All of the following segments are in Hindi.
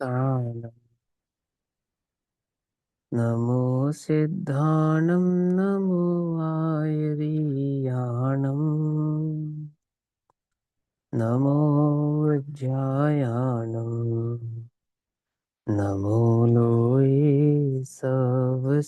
तानं नमो सिद्धानं नमो आयर्याणं नमो वज्रायाणं नमो लोये सवसाहुणम्।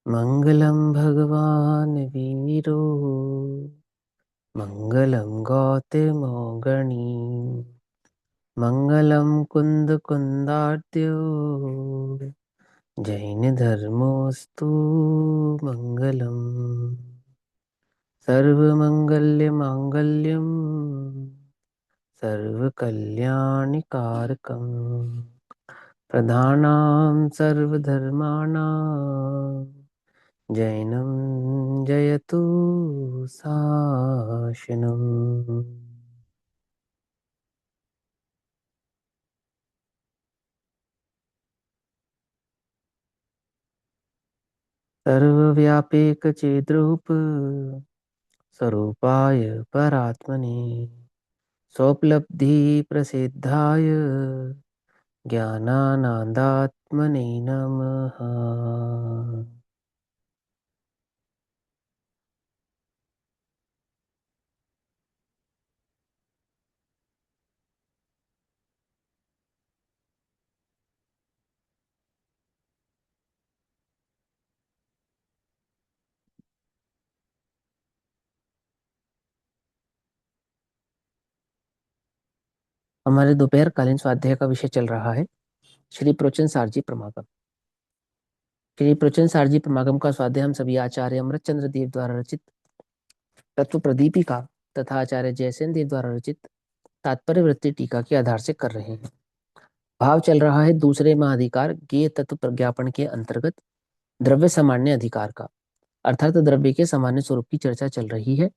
मङ्गलं भगवान् वीरो मङ्गलं गौतमोगणी मङ्गलं कुन्दकुन्दार्त्यो जैनधर्मोऽस्तु मङ्गलम्। सर्वमङ्गल्यमाङ्गल्यं सर्वकल्याणिकारकम् प्रधानां सर्वधर्माणां जैनं जयतु शासनम्। सर्वव्यापीकचिद्रूप स्वरूपाय परात्मने स्वोपलब्धिप्रसिद्धाय ज्ञानानन्दात्मने नमः। हमारे दोपहर कालीन स्वाध्याय का विषय चल रहा है श्री प्रवचन सारजी प्रमागम। श्री प्रवचन सारजी प्रमागम का स्वाध्याय हम सभी आचार्य अमृतचंद्र देव द्वारा रचित तत्व प्रदीपिका तथा आचार्य जयसेन देव द्वारा रचित तात्पर्य वृत्ति टीका के आधार से कर रहे हैं। भाव चल रहा है दूसरे महाधिकार ज्ञेय तत्व प्रज्ञापन के अंतर्गत द्रव्य सामान्य अधिकार का, अर्थात द्रव्य के सामान्य स्वरूप की चर्चा चल रही है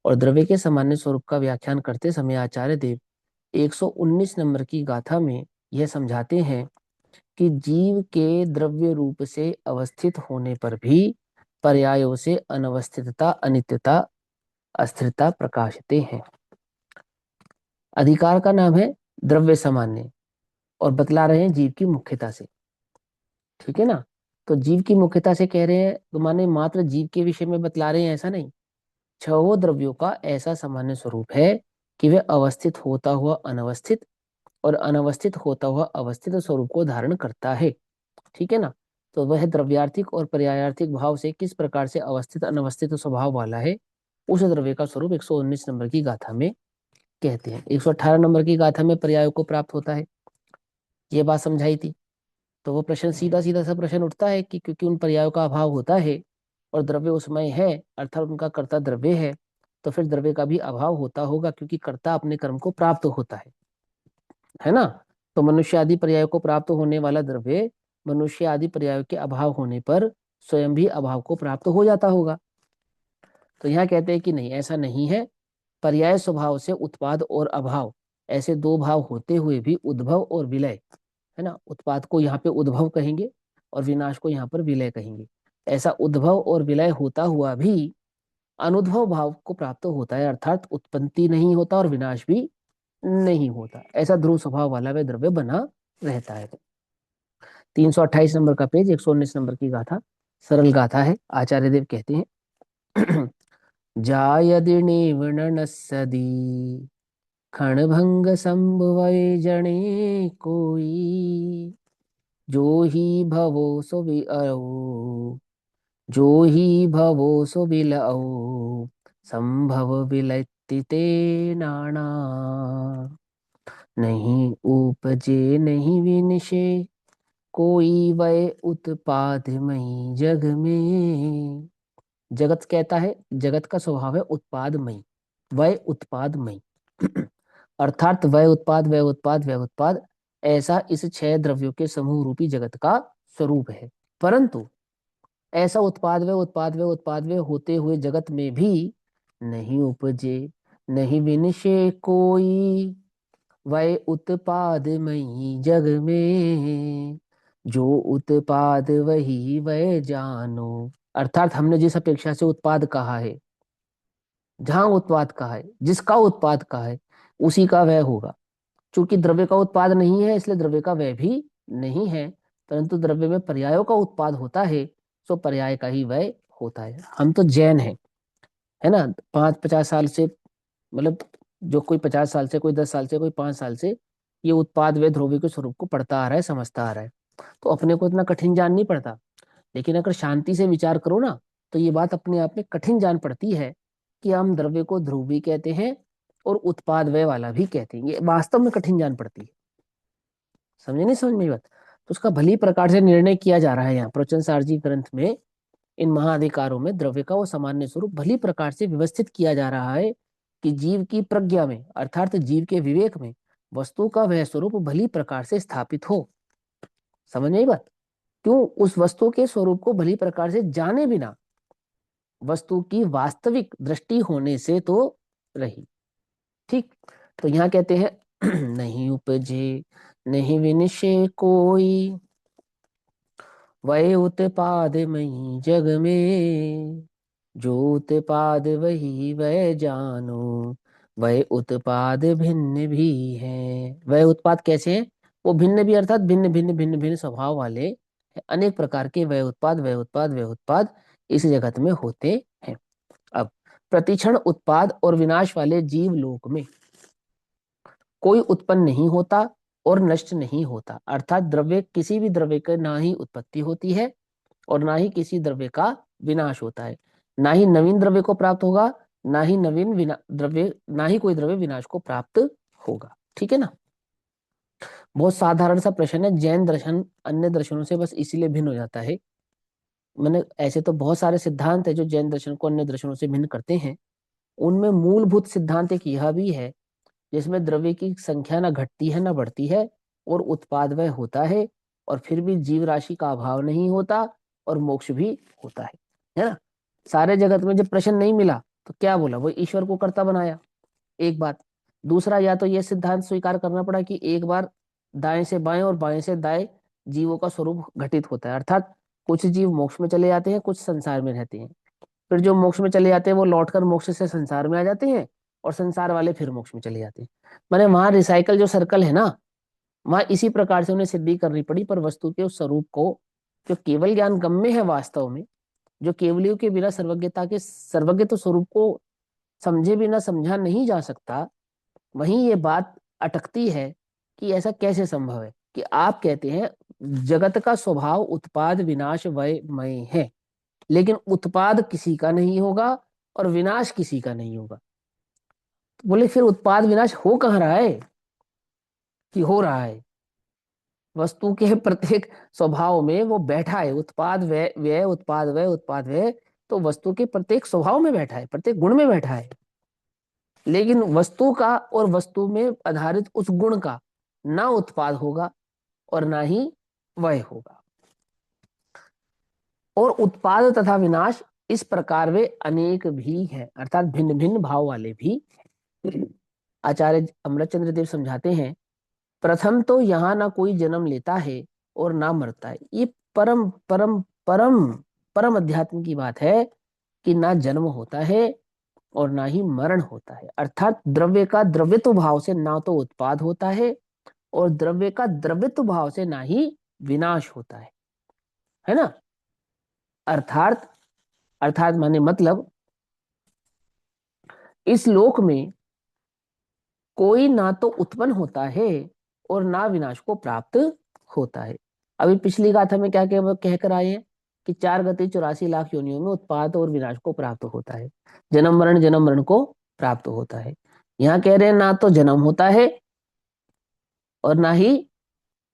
और द्रव्य के सामान्य स्वरूप का व्याख्यान करते समय आचार्य देव 119 नंबर की गाथा में यह समझाते हैं कि जीव के द्रव्य रूप से अवस्थित होने पर भी पर्यायों से अनवस्थितता, अनित्यता, अस्थिरता प्रकाशते हैं। अधिकार का नाम है द्रव्य सामान्य और बतला रहे हैं जीव की मुख्यता से। ठीक है ना। तो जीव की मुख्यता से कह रहे हैं तो माने मात्र जीव के विषय में बतला रहे हैं ऐसा नहीं। छहों द्रव्यों का ऐसा सामान्य स्वरूप है कि वे अवस्थित होता हुआ अनवस्थित और अनवस्थित होता हुआ अवस्थित स्वरूप को धारण करता है। ठीक है ना। तो वह द्रव्यार्थिक और पर्यायार्थिक भाव से किस प्रकार से अवस्थित अनवस्थित स्वभाव वाला है, उस द्रव्य का स्वरूप 119 नंबर की गाथा में कहते हैं। 118 नंबर की गाथा में पर्यायों को प्राप्त होता है, ये बात समझाई थी। तो वो प्रश्न सीधा सीधा सा प्रश्न उठता है कि क्योंकि उन पर्यायों का अभाव होता है और द्रव्य उसमय है अर्थात उनका कर्ता द्रव्य है, तो फिर द्रव्य का भी अभाव होता होगा क्योंकि कर्ता अपने कर्म को प्राप्त होता है ना। तो मनुष्य आदि पर्यायों को प्राप्त होने वाला द्रव्य मनुष्य आदि पर्यायों के अभाव होने पर स्वयं भी अभाव को प्राप्त हो जाता होगा। तो यहाँ कहते हैं कि नहीं, ऐसा नहीं है। पर्याय स्वभाव से उत्पाद और अभाव ऐसे दो भाव होते हुए भी उद्भव और विलय, है ना, उत्पाद को यहाँ पे उद्भव कहेंगे और विनाश को यहाँ पर विलय कहेंगे। ऐसा उद्भव और विलय होता हुआ भी अनुद्भव भाव को प्राप्त होता है, अर्थात उत्पत्ति नहीं होता और विनाश भी नहीं होता। ऐसा ध्रुव स्वभाव वाला वह द्रव्य बना रहता है। 328 नंबर का पेज, 119 नंबर की गाथा, सरल गाथा है। आचार्य देव कहते हैं जायदि निर्वणन सदी क्षणभंग संभवै जने कोई जो ही भवो सो विलओ जो ही भवो सो विलओ संभव विलयते नाना नहीं उपजे नहीं विनिशे कोई वै उत्पादमयी जग में। जगत कहता है, जगत का स्वभाव है उत्पादमयी, वह उत्पादमयी अर्थात वह उत्पाद ऐसा इस छह द्रव्यों के समूह रूपी जगत का स्वरूप है। परंतु ऐसा वह होते हुए जगत में भी नहीं उपजे नहीं विनिशे कोई, वै उत्पादमयी जग में, जो उत्पाद वही वै जानो। अर्थात हमने जिस अपेक्षा से उत्पाद कहा है, जहां उत्पाद कहा है, जिसका उत्पाद कहा है, उसी का वह होगा। चूंकि द्रव्य का उत्पाद नहीं है, इसलिए द्रव्य का वह भी नहीं है। परंतु द्रव्य में पर्यायों का उत्पाद होता है, सो पर्याय का ही वह होता है। हम तो जैन हैं, है ना, 50 साल से, मतलब जो कोई 50 साल से, कोई 10 साल से, कोई 5 साल से ये उत्पाद व ध्रुवी के स्वरूप को पढ़ता आ रहा है, समझता आ रहा है। तो अपने को इतना कठिन जान नहीं पड़ता। लेकिन अगर शांति से विचार करो ना, तो ये बात अपने आप में कठिन जान पड़ती है कि हम द्रव्य को ध्रुव भी कहते हैं और उत्पाद व्यय वाला भी कहते हैं। ये वास्तव में कठिन जान पड़ती है। समझे नहीं समझ में बात? तो उसका भली प्रकार से निर्णय किया जा रहा है यहाँ प्रवचन सारजी ग्रंथ में। इन महाधिकारों में द्रव्य का वो सामान्य स्वरूप भली प्रकार से व्यवस्थित किया जा रहा है कि जीव की प्रज्ञा में, अर्थात जीव के विवेक में, वस्तु का वह स्वरूप भली प्रकार से स्थापित हो। समझ में आई बात? क्यों? उस वस्तु के स्वरूप को भली प्रकार से जाने बिना वस्तु की वास्तविक दृष्टि होने से तो रही। ठीक। तो यहाँ कहते हैं नहीं उपजे नहीं विनिश्चय कोई, वै उत्पाद मई जग में, जो उत्पाद वही वह जानो, वह उत्पाद भिन्न भी है। वह उत्पाद कैसे हैं? वो भिन्न भी, अर्थात भिन्न भिन्न भिन्न भिन्न स्वभाव वाले अनेक प्रकार के वह उत्पाद, वह उत्पाद, वह उत्पाद इस जगत में होते हैं। अब प्रतिक्षण उत्पाद और विनाश वाले जीव लोक में कोई उत्पन्न नहीं होता और नष्ट नहीं होता। अर्थात द्रव्य, किसी भी द्रव्य के ना ही उत्पत्ति होती है और ना ही किसी द्रव्य का विनाश होता है। ना ही नवीन द्रव्य को प्राप्त होगा, ना ही नवीन द्रव्य, ना ही कोई द्रव्य विनाश को प्राप्त होगा। ठीक है ना? बहुत साधारण सा प्रश्न है। जैन दर्शन अन्य दर्शनों से बस इसीलिए भिन्न हो जाता है। मैंने, ऐसे तो बहुत सारे सिद्धांत है जो जैन दर्शन को अन्य दर्शनों से भिन्न करते हैं। उनमें मूलभूत सिद्धांत एक यह भी है, जिसमें द्रव्य की संख्या ना घटती है ना बढ़ती है और उत्पाद वह होता है, और फिर भी जीव राशि का अभाव नहीं होता और मोक्ष भी होता है ना? सारे जगत में जब प्रश्न नहीं मिला तो क्या बोला? वो ईश्वर को कर्ता बनाया, एक बात। दूसरा, या तो यह सिद्धांत स्वीकार करना पड़ा कि एक बार दाएं से बाएं और बाएं से दाएं जीवों का स्वरूप घटित होता है, अर्थात कुछ जीव मोक्ष में चले जाते हैं, कुछ संसार में रहते हैं। फिर जो मोक्ष में चले जाते हैं वो लौटकर मोक्ष से संसार में आ जाते हैं, और संसार वाले फिर मोक्ष में चले जाते हैं। माने वहां रिसाइकल जो सर्कल है ना, वहां इसी प्रकार से उन्हें सिद्धि करनी पड़ी। पर वस्तु के उस स्वरूप को, जो केवल ज्ञान गम्य है वास्तव में, जो केवलियों के बिना सर्वज्ञता के सर्वज्ञ तो स्वरूप को समझे बिना समझा नहीं जा सकता, वहीं ये बात अटकती है कि ऐसा कैसे संभव है कि आप कहते हैं जगत का स्वभाव उत्पाद विनाश वय मय है, लेकिन उत्पाद किसी का नहीं होगा और विनाश किसी का नहीं होगा। तो बोले फिर उत्पाद विनाश हो कहाँ रहा है कि हो रहा है? वस्तु के प्रत्येक स्वभाव में वो बैठा है, उत्पाद व्यय व्यय, उत्पाद व्यय, उत्पाद व्यय। तो वस्तु के प्रत्येक स्वभाव में बैठा है, प्रत्येक गुण में बैठा है। लेकिन वस्तु का और वस्तु में आधारित उस गुण का ना उत्पाद होगा और ना ही वय होगा। और उत्पाद तथा विनाश इस प्रकार वे अनेक भी हैं, अर्थात भिन्न भिन्न भाव वाले भी। आचार्य अमृतचंद्र देव समझाते हैं, प्रथम तो यहाँ ना कोई जन्म लेता है और ना मरता है। ये परम परम परम परम अध्यात्म की बात है कि ना जन्म होता है और ना ही मरण होता है। अर्थात द्रव्य का द्रव्यत्व भाव से ना तो उत्पाद होता है और द्रव्य का द्रव्यत्व भाव से ना ही विनाश होता है ना? अर्थात, अर्थात माने मतलब, इस लोक में कोई ना तो उत्पन्न होता है और ना विनाश को प्राप्त होता है। अभी पिछली गाथा में क्या कह कर आए हैं कि 4 गति 84 लाख योनियों में उत्पाद और विनाश को प्राप्त होता है, जन्म मरण को प्राप्त होता है। यहाँ कह रहे हैं ना तो जन्म होता है और ना ही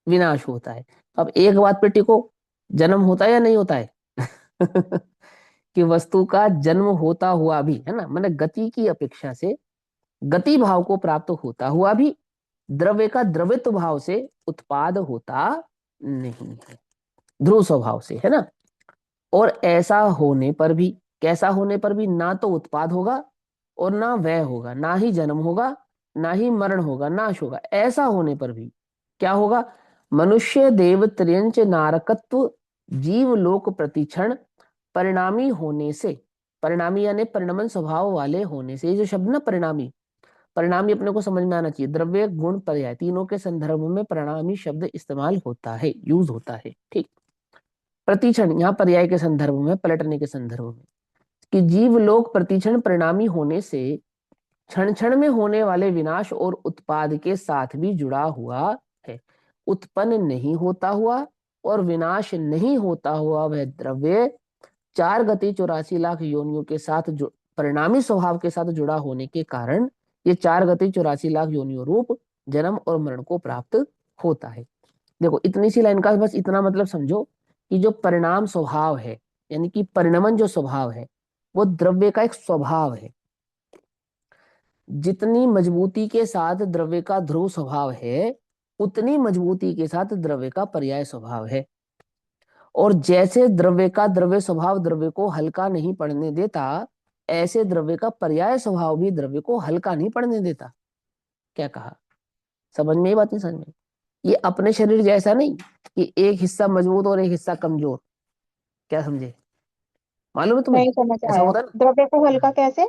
विनाश होता है। अब एक बात पे टिको, जन्म होता है या नहीं होता है? कि वस्तु का जन्म होता हुआ भी, है ना, मैंने गति की अपेक्षा से गति भाव को प्राप्त होता हुआ भी द्रव्य का द्रवित भाव से उत्पाद होता नहीं है, ध्रुव स्वभाव से, है ना? और ऐसा होने पर भी, कैसा होने पर भी, ना तो उत्पाद होगा और ना व्यय होगा, ना ही जन्म होगा ना ही मरण होगा, नाश होगा। ऐसा होने पर भी क्या होगा? मनुष्य देव त्र्यंच नारकत्व जीव लोक प्रतिक्षण परिणामी होने से, परिणामी यानी परिणमन स्वभाव वाले होने से, ये जो शब्द ना परिणामी, परिणामी अपने को समझ में आना चाहिए। द्रव्य गुण पर्याय तीनों के संदर्भ में परिणामी शब्द इस्तेमाल होता है, यूज होता है, ठीक। प्रतिक्षण यहाँ पर्याय के संदर्भ में, पलटने के संदर्भ में, कि जीव लोक प्रतिक्षण परिणामी होने से क्षण क्षण में होने वाले विनाश और उत्पाद के साथ भी जुड़ा हुआ है। उत्पन्न नहीं होता हुआ और विनाश नहीं होता हुआ वह द्रव्य 4 गति 84 लाख योनियों के साथ जो परिणामी स्वभाव के साथ जुड़ा होने के कारण ये 4 गति 84 लाख योनियों रूप जन्म और मरण को प्राप्त होता है। देखो इतनी सी लाइन का बस इतना मतलब समझो कि जो परिणाम स्वभाव है, यानी कि परिणमन जो स्वभाव है, वो द्रव्य का एक स्वभाव है। जितनी मजबूती के साथ द्रव्य का ध्रुव स्वभाव है, उतनी मजबूती के साथ द्रव्य का पर्याय स्वभाव है। और जैसे द्रव्य का द्रव्य स्वभाव द्रव्य को हल्का नहीं पड़ने देता, ऐसे द्रव्य का पर्याय स्वभाव भी द्रव्य को हल्का नहीं पड़ने देता। क्या कहा? समझ में? ये बात नहीं समझ में? ये अपने शरीर जैसा नहीं कि एक हिस्सा मजबूत और एक हिस्सा कमजोर। क्या समझे? मालूम है तुम्हें? नहीं समझ ऐसा आया। होता है द्रव्य को ना। हल्का कैसे?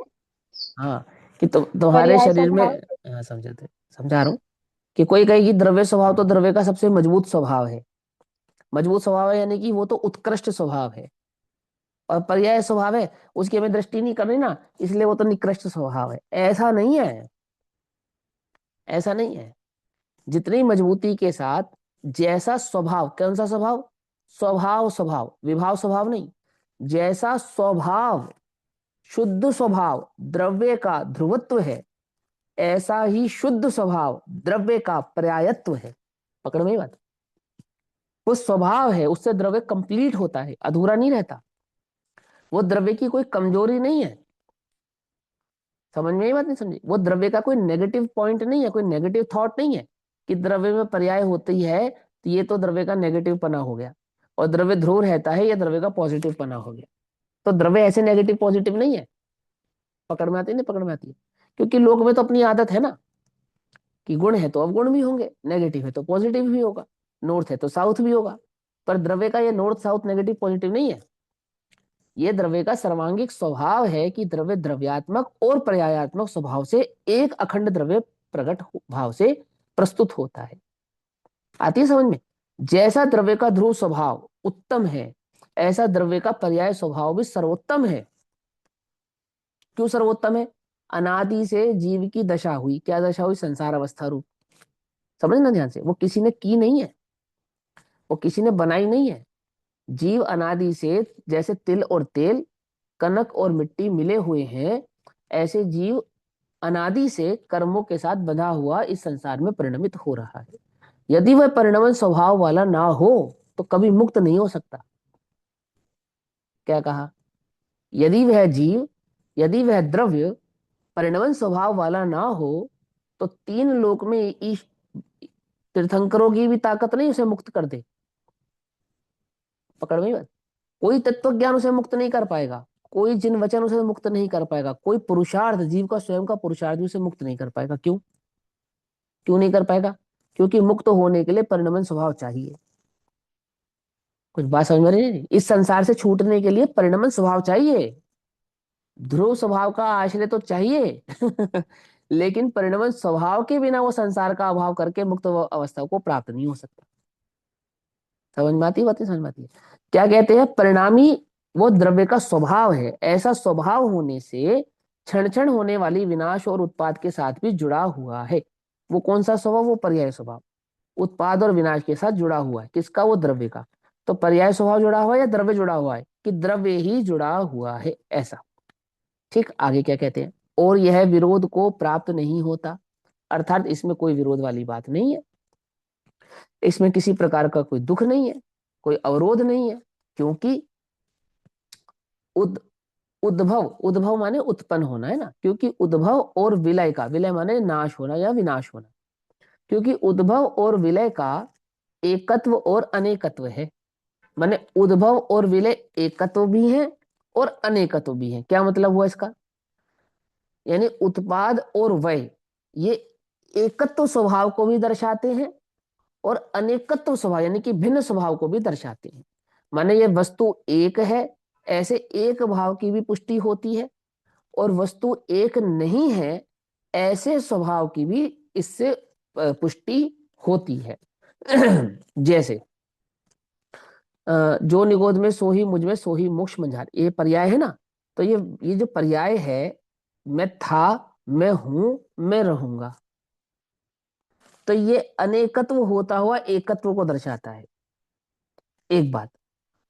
हाँ, कि तुम्हारे पर्याय शरीर में, स्वभाव। हाँ समझाते, समझा रहा हूँ कि कोई कहेगी द्रव्य स्वभाव तो द्रव्य का सबसे मजबूत स्वभाव है। मजबूत स्वभाव है यानी कि वो तो उत्कृष्ट स्वभाव है। और पर्याय स्वभाव है, उसकी हमें दृष्टि नहीं करनी ना, इसलिए वो तो निकृष्ट स्वभाव है। ऐसा नहीं है, ऐसा नहीं है। जितनी मजबूती के साथ जैसा स्वभाव, कौन सा स्वभाव? स्वभाव, स्वभाव विभाव स्वभाव नहीं। जैसा स्वभाव, शुद्ध स्वभाव द्रव्य का ध्रुवत्व है, ऐसा ही शुद्ध स्वभाव द्रव्य का पर्यायत्व है। पकड़ में ही बात। वो स्वभाव है, उससे द्रव्य कंप्लीट होता है, अधूरा नहीं रहता। वो द्रव्य की कोई कमजोरी नहीं है। समझ में ये बात नहीं समझी? वो द्रव्य का कोई नेगेटिव पॉइंट नहीं है, कोई नेगेटिव थॉट नहीं है कि द्रव्य में पर्याय होती है तो ये तो द्रव्य का नेगेटिव पना हो गया, और द्रव्य ध्रुव रहता है ये द्रव्य का पॉजिटिव पना हो गया। तो द्रव्य ऐसे नेगेटिव पॉजिटिव नहीं है। पकड़ में आती है? नहीं पकड़ में आती है? क्योंकि लोक में तो अपनी आदत है ना कि गुण है तो अवगुण भी होंगे, नेगेटिव है तो पॉजिटिव भी होगा, नॉर्थ है तो साउथ भी होगा। पर द्रव्य का ये नॉर्थ साउथ नेगेटिव पॉजिटिव नहीं है। ये द्रव्य का सर्वांगिक स्वभाव है कि द्रव्य द्रव्यात्मक और पर्यायात्मक स्वभाव से एक अखंड द्रव्य प्रकट भाव से प्रस्तुत होता है। आती है समझ में? जैसा द्रव्य का ध्रुव स्वभाव उत्तम है, ऐसा द्रव्य का पर्याय स्वभाव भी सर्वोत्तम है। क्यों सर्वोत्तम है? अनादि से जीव की दशा हुई, क्या दशा हुई? संसार अवस्था रूप। समझना ध्यान से, वो किसी ने की नहीं है, वो किसी ने बनाई नहीं है। जीव अनादि से, जैसे तिल और तेल, कनक और मिट्टी मिले हुए हैं, ऐसे जीव अनादि से कर्मों के साथ बंधा हुआ इस संसार में परिणमित हो रहा है। यदि वह परिणमन स्वभाव वाला ना हो तो कभी मुक्त नहीं हो सकता। क्या कहा? यदि वह जीव, यदि वह द्रव्य परिणमन स्वभाव वाला ना हो तो तीन लोक में ईश तीर्थंकरों की भी ताकत नहीं उसे मुक्त कर दे। पकड़ में बात? कोई तत्व ज्ञान उसे मुक्त नहीं कर पाएगा, कोई जिन वचन उसे मुक्त नहीं कर पाएगा, कोई पुरुषार्थ जीव का स्वयं का पुरुषार्थ भी उसे मुक्त नहीं कर पाएगा। क्यों? क्यों नहीं कर पाएगा? क्योंकि मुक्त होने के लिए परिणमन स्वभाव चाहिए। कुछ बात समझ में नहीं? इस संसार से छूटने के लिए परिणमन स्वभाव चाहिए। ध्रुव स्वभाव का आश्रय तो चाहिए लेकिन परिणमन स्वभाव के बिना वो संसार का अभाव करके मुक्त अवस्था को प्राप्त नहीं हो सकता। समझ में आती है? बातें समझ में आती है? क्या कहते हैं? परिणामी वो द्रव्य का स्वभाव है, ऐसा स्वभाव होने से क्षण क्षण होने वाली विनाश और उत्पाद के साथ भी जुड़ा हुआ है। वो कौन सा स्वभाव? वो पर्याय स्वभाव। उत्पाद और विनाश के साथ जुड़ा हुआ है। किसका? वो द्रव्य का। तो पर्याय स्वभाव जुड़ा हुआ है या द्रव्य जुड़ा हुआ है? कि द्रव्य ही जुड़ा हुआ है, ऐसा। ठीक, आगे क्या कहते हैं? और यह विरोध को प्राप्त नहीं होता, अर्थात इसमें कोई विरोध वाली बात नहीं है, इसमें किसी प्रकार का कोई दुख नहीं है, कोई अवरोध नहीं है। क्योंकि उद उद्भव, उद्भव माने उत्पन्न होना है ना, क्योंकि उद्भव और विलय का, विलय माने नाश होना या विनाश होना, क्योंकि उद्भव और विलय का एकत्व और अनेकत्व है। माने उद्भव और विलय एकत्व भी है और अनेकत्व भी है। क्या मतलब हुआ इसका? यानी उत्पाद और वय, ये एकत्व स्वभाव को भी दर्शाते हैं और अनेकत्व स्वभाव यानी कि भिन्न स्वभाव को भी दर्शाते हैं। माने ये वस्तु एक है, ऐसे एक भाव की भी पुष्टि होती है, और वस्तु एक नहीं है ऐसे स्वभाव की भी इससे पुष्टि होती है। जैसे जो निगोद में सो ही मुझ में सो ही मोक्ष मंझार, ये पर्याय है ना। तो ये जो पर्याय है, मैं था, मैं हूं, मैं रहूंगा, तो ये अनेकत्व होता हुआ एकत्व को दर्शाता है, एक बात।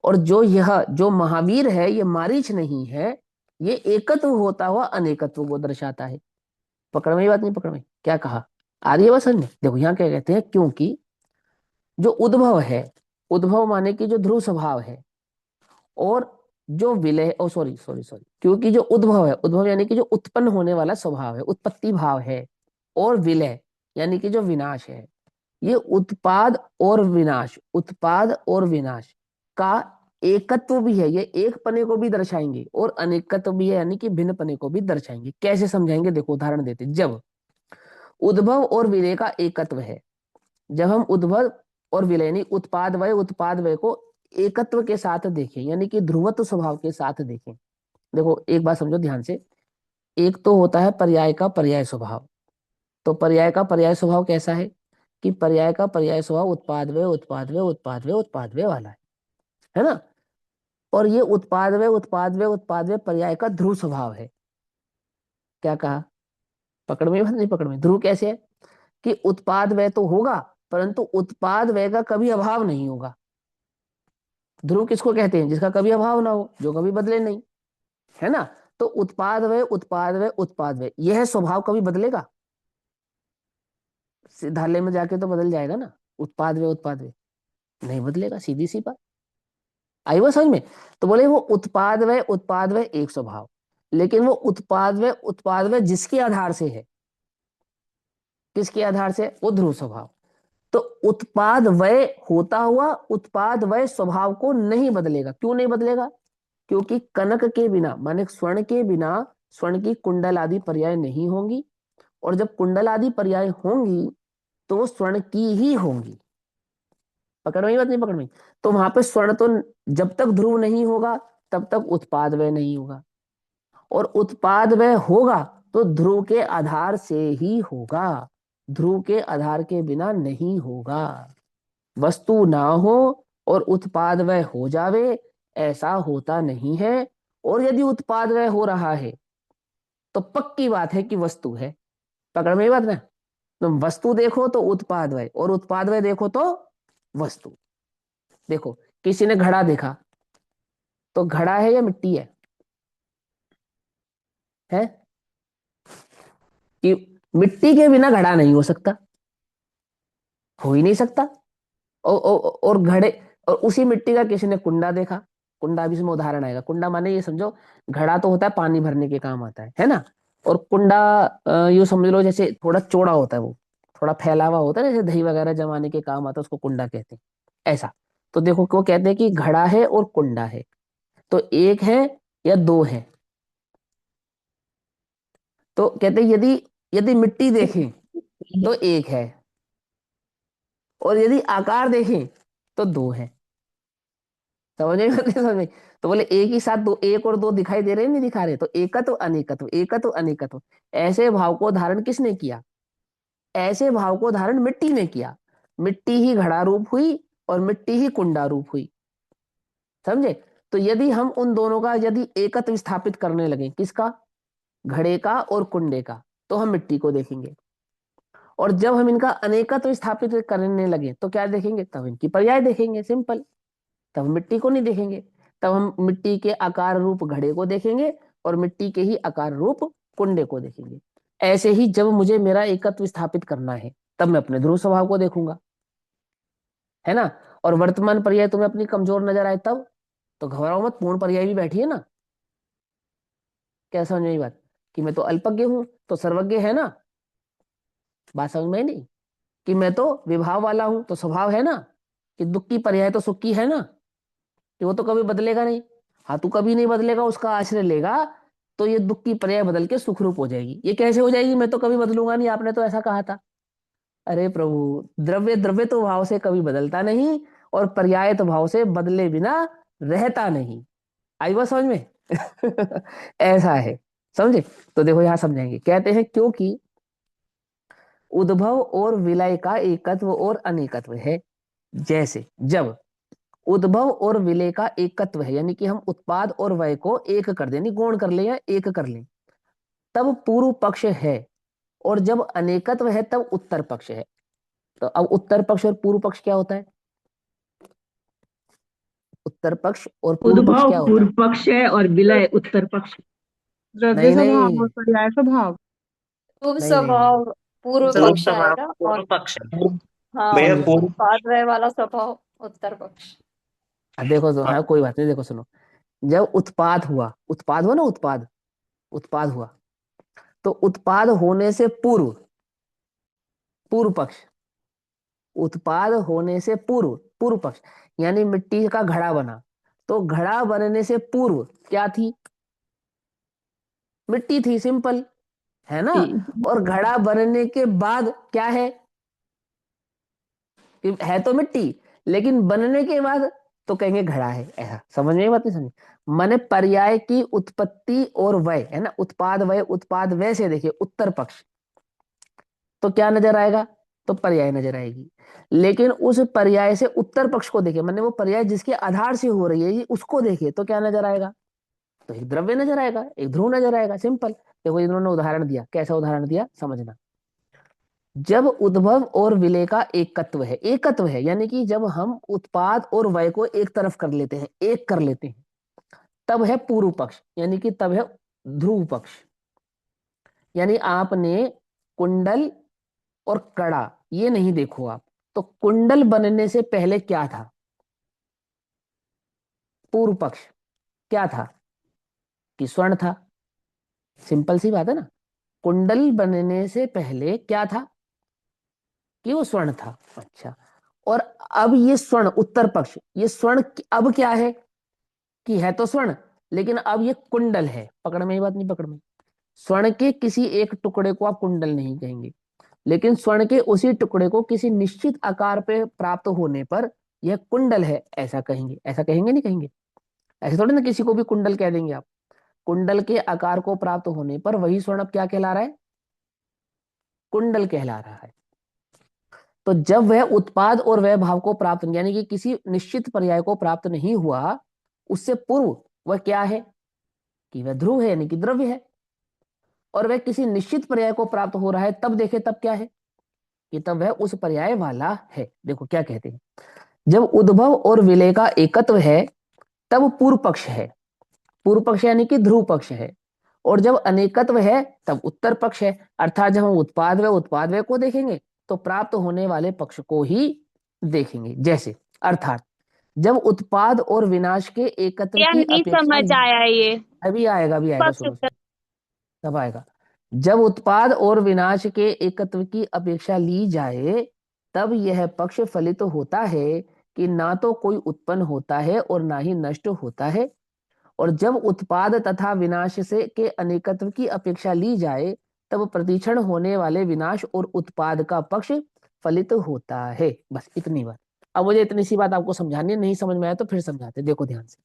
और जो महावीर है, ये मारीच नहीं है, ये एकत्व होता हुआ अनेकत्व को दर्शाता है। पकड़ में ये बात नहीं, पकड़ में क्या कहा, आ रही है बात समझ में। देखो यहाँ क्या कहते हैं, क्योंकि जो उद्भव है, उद्भव माने कि जो ध्रुव स्वभाव है, और जो विलय, ओ सॉरी सॉरी सॉरी, क्योंकि जो उद्भव है, उद्भव यानी कि जो उत्पन्न होने वाला स्वभाव है, उत्पत्ति भाव है, और विलय यानी कि जो विनाश है, ये उत्पाद और विनाश, उत्पाद और विनाश का एकत्व भी है। ये एक पने को भी दर्शाएंगे और अनेकत्व भी है, यानी कि भिन्न पने को भी दर्शाएंगे। कैसे समझाएंगे, देखो उदाहरण देते, जब उद्भव और विलय का एकत्व है, जब हम उद्भव और विलय यानी उत्पाद वय को एकत्व के साथ देखें, यानी कि ध्रुवत्व स्वभाव के साथ देखें। देखो एक बात समझो ध्यान से, एक तो होता है पर्याय का पर्याय स्वभाव। तो पर्याय का पर्याय स्वभाव कैसा है, कि पर्याय का पर्याय स्वभाव उत्पाद वे वाला है ना। और ये उत्पाद वे पर्याय का ध्रुव स्वभाव है। क्या कहा, पकड़ में नहीं, पकड़ में। ध्रुव कैसे है, कि उत्पाद व्यय तो होगा, परंतु उत्पाद व्यय का कभी अभाव नहीं होगा। ध्रुव किसको कहते हैं, जिसका कभी अभाव ना हो, जो कभी बदले नहीं, है ना। तो उत्पाद व्यय यह स्वभाव कभी बदलेगा, सिद्धालय में जाके तो बदल जाएगा ना। उत्पाद व्यय नहीं बदलेगा, सीधी सी बात। आई वो समझ में। तो बोले वो उत्पाद व्यय एक स्वभाव, लेकिन वो उत्पाद व्यय जिसके आधार से है, किसके आधार से, वो ध्रुव स्वभाव। तो उत्पाद व्यय होता हुआ उत्पाद व्यय स्वभाव को नहीं बदलेगा। क्यों नहीं बदलेगा, क्योंकि कनक के बिना माने स्वर्ण के बिना स्वर्ण की कुंडल आदि पर्याय नहीं होंगी, और जब कुंडल आदि पर्याय होंगी तो वो स्वर्ण की ही होंगी। पकड़ में बात नहीं, पकड़ में। तो वहां पे स्वर्ण तो जब तक ध्रुव नहीं होगा तब तक उत्पाद व्यय नहीं होगा, और उत्पाद व्यय होगा तो ध्रुव के आधार से ही होगा, ध्रुव के आधार के बिना नहीं होगा। वस्तु ना हो और उत्पाद व्यय हो जावे, ऐसा होता नहीं है। और यदि उत्पाद व्यय हो रहा है तो पक्की बात है कि वस्तु है। पकड़ में ये बात ना। तुम वस्तु देखो तो उत्पाद व्यय, और उत्पाद व्यय देखो तो वस्तु। देखो किसी ने घड़ा देखा, तो घड़ा है या मिट्टी है कि मिट्टी के बिना घड़ा नहीं हो सकता, हो ही नहीं सकता। और घड़े, और उसी मिट्टी का किसी ने कुंडा देखा, कुंडा भी इसमें उदाहरण आएगा। कुंडा माने ये समझो, घड़ा तो होता है पानी भरने के काम आता है ना। और कुंडा यूं समझ लो जैसे थोड़ा चौड़ा होता है, वो थोड़ा फैला हुआ होता है, जैसे दही वगैरह जमाने के काम आता है, उसको कुंडा कहते हैं ऐसा। तो देखो वो कहते हैं कि घड़ा है और कुंडा है, तो एक है या दो है। तो कहते हैं यदि यदि मिट्टी देखें तो एक है, और यदि आकार देखें तो दो है। समझ में नहीं समझ में। तो बोले एक ही साथ दो, एक और दो दिखाई दे रहे हैं, नहीं दिखा रहे, तो एकत्व अनेकत्व, एकत्व अनेकत्व। ऐसे भाव को धारण किसने किया, ऐसे भाव को धारण मिट्टी ने किया। मिट्टी ही घड़ा रूप हुई और मिट्टी ही कुंडा रूप हुई। समझे। तो यदि हम उन दोनों का यदि एकत्व स्थापित करने लगे, किसका, घड़े का और कुंडे का, तो हम मिट्टी को देखेंगे। और जब हम इनका अनेकत्व स्थापित करने लगे तो क्या देखेंगे, तब इनकी पर्याय देखेंगे, सिंपल। तब मिट्टी को नहीं देखेंगे, तब हम मिट्टी के आकार रूप घड़े को देखेंगे और मिट्टी के ही आकार रूप कुंडे को देखेंगे। ऐसे ही जब मुझे मेरा एकत्व स्थापित करना है, तब मैं अपने ध्रुव स्वभाव को देखूंगा, है ना। और वर्तमान पर्याय तुम्हें अपनी कमजोर नजर आए तब, तो घबराओ मत, पूर्ण पर्याय भी बैठी है ना। क्या समझ में आई बात, कि मैं तो अल्पज्ञ हूं तो सर्वज्ञ है ना। बात समझ में आई नहीं, कि मैं तो विभाव वाला हूं तो स्वभाव है ना, कि दुख की पर्याय तो सुख की है ना, कि वो तो कभी बदलेगा नहीं। हाँ तू कभी नहीं बदलेगा, उसका आश्रय लेगा, तो ये दुख की पर्याय बदल के सुख रूप हो जाएगी। ये कैसे हो जाएगी, मैं तो कभी बदलूंगा नहीं, आपने तो ऐसा कहा था। अरे प्रभु, द्रव्य द्रव्य तो भाव से कभी बदलता नहीं, और पर्याय तो भाव से बदले बिना रहता नहीं। आई बात समझ में? ऐसा है, समझे? तो देखो यहां समझाएंगे, कहते हैं क्योंकि उद्भव और विलय का एकत्व और अनेकत्व है। जैसे जब उद्भव और विलय का एकत्व है, यानी कि हम उत्पाद और व्यय को एक कर दें, यानी गुण कर लें या एक कर लें, तब पूर्व पक्ष है। और जब अनेकत्व है तब उत्तर पक्ष है। तो अब उत्तर पक्ष और पूर्व पक्ष क्या होता है? उत्तर पक्ष और पूर्व पक्ष उद्भव क्या होता पूर्व है? पक्ष है और विलय उत्तर पक्ष। द्रव्य नहीं स्वभाव नहीं और पर्याय स्वभाव। शुभ नहीं नहीं नहीं। स्वभाव पूर्व पूर्व पक्ष स्वभाव आएगा, पूर्व और पक्ष है। हाँ, भैया समझे? पूर्व। उत्पाद व्यय वाला स्वभाव उत्तर पक्ष। देखो तो, हाँ, हाँ कोई बात नहीं, देखो सुनो। जब उत्पाद हुआ, उत्पाद हुआ ना, उत्पाद, उत्पाद हुआ, तो उत्पाद होने से पूर्व, पूर्व पक्ष, उत्पाद होने से पूर्व, पूर्व पक्ष, यानी मिट्टी का घड़ा बना, तो घड़ा बनने से पूर्व क्या थी? मिट्टी थी, सिंपल, है ना? और घड़ा बनने के बाद क्या है? कि है तो मिट्टी, लेकिन बनने के बाद तो कहेंगे घड़ा है। ऐसा समझ में बात नहीं? समझ? माने पर्याय की उत्पत्ति और वय, है ना, उत्पाद वय, उत्पाद वय से देखिए उत्तर पक्ष, तो क्या नजर आएगा? तो पर्याय नजर आएगी। लेकिन उस पर्याय से उत्तर पक्ष को देखे, माने वो पर्याय जिसके आधार से हो रही है ये, उसको देखे तो क्या नजर आएगा? तो एक द्रव्य नजर आएगा, एक ध्रुव नजर आएगा, सिंपल। देखो इन्होंने उदाहरण दिया, कैसा उदाहरण दिया समझना। जब उद्भव और विलय का एकत्व है, एकत्व है यानी कि जब हम उत्पाद और वय को एक तरफ कर लेते हैं, एक कर लेते हैं, तब है पूर्व पक्ष, यानी कि तब है ध्रुव पक्ष। यानी आपने कुंडल और कड़ा ये नहीं देखो आप, तो कुंडल बनने से पहले क्या था? पूर्व पक्ष क्या था? कि स्वर्ण था। सिंपल सी बात है ना। कुंडल बनने से पहले क्या था? कि वो स्वर्ण था। अच्छा, और अब ये स्वर्ण, उत्तर पक्ष, ये स्वर्ण अब क्या है? कि है तो स्वर्ण, लेकिन अब ये कुंडल है। पकड़ में, ये बात नहीं पकड़ में? स्वर्ण के किसी एक टुकड़े को आप कुंडल नहीं कहेंगे, लेकिन स्वर्ण के उसी टुकड़े को किसी निश्चित आकार पे प्राप्त होने पर यह कुंडल है, ऐसा कहेंगे। ऐसा कहेंगे नहीं कहेंगे? ऐसे थोड़ी ना किसी को भी कुंडल कह देंगे आप। कुंडल के आकार को प्राप्त होने पर वही स्वर्ण अब क्या कहला रहा है? कुंडल कहला रहा है। तो जब वह उत्पाद और वह भाव को प्राप्त, यानी कि किसी निश्चित पर्याय को प्राप्त नहीं हुआ, उससे पूर्व वह क्या है? कि वह ध्रुव है, यानी कि द्रव्य है। और वह किसी निश्चित पर्याय को प्राप्त हो रहा है, तब देखे तब क्या है? कि तब वह उस पर्याय वाला है। देखो क्या कहते हैं, जब उद्भव और विलय का एकत्व है तब पूर्व पक्ष है। पूर्व पक्ष यानी कि ध्रुव पक्ष है। और जब अनेकत्व है तब उत्तर पक्ष है। अर्थात जब हम उत्पाद व्यय को देखेंगे तो प्राप्त होने वाले पक्ष को ही देखेंगे। जैसे अर्थात जब उत्पाद और विनाश के एकत्व यह की नहीं अपेक्षा समझ ली, आया ये। अभी आएगा, पक्ष सुनो उत्तर। सुनो, तब आएगा। जब उत्पाद और विनाश के एकत्व की अपेक्षा ली जाए, तब यह पक्ष फलित होता है कि ना तो कोई उत्पन्न होता है और ना ही नष्ट होता है। और जब उत्पाद तथा विनाश से के अनेकत्व की अपेक्षा ली जाए, तब प्रतिक्षण होने वाले विनाश और उत्पाद का पक्ष फलित होता है। बस इतनी बात। अब मुझे इतनी सी बात आपको समझानी है, नहीं समझ में आया तो फिर समझाते, देखो ध्यान से।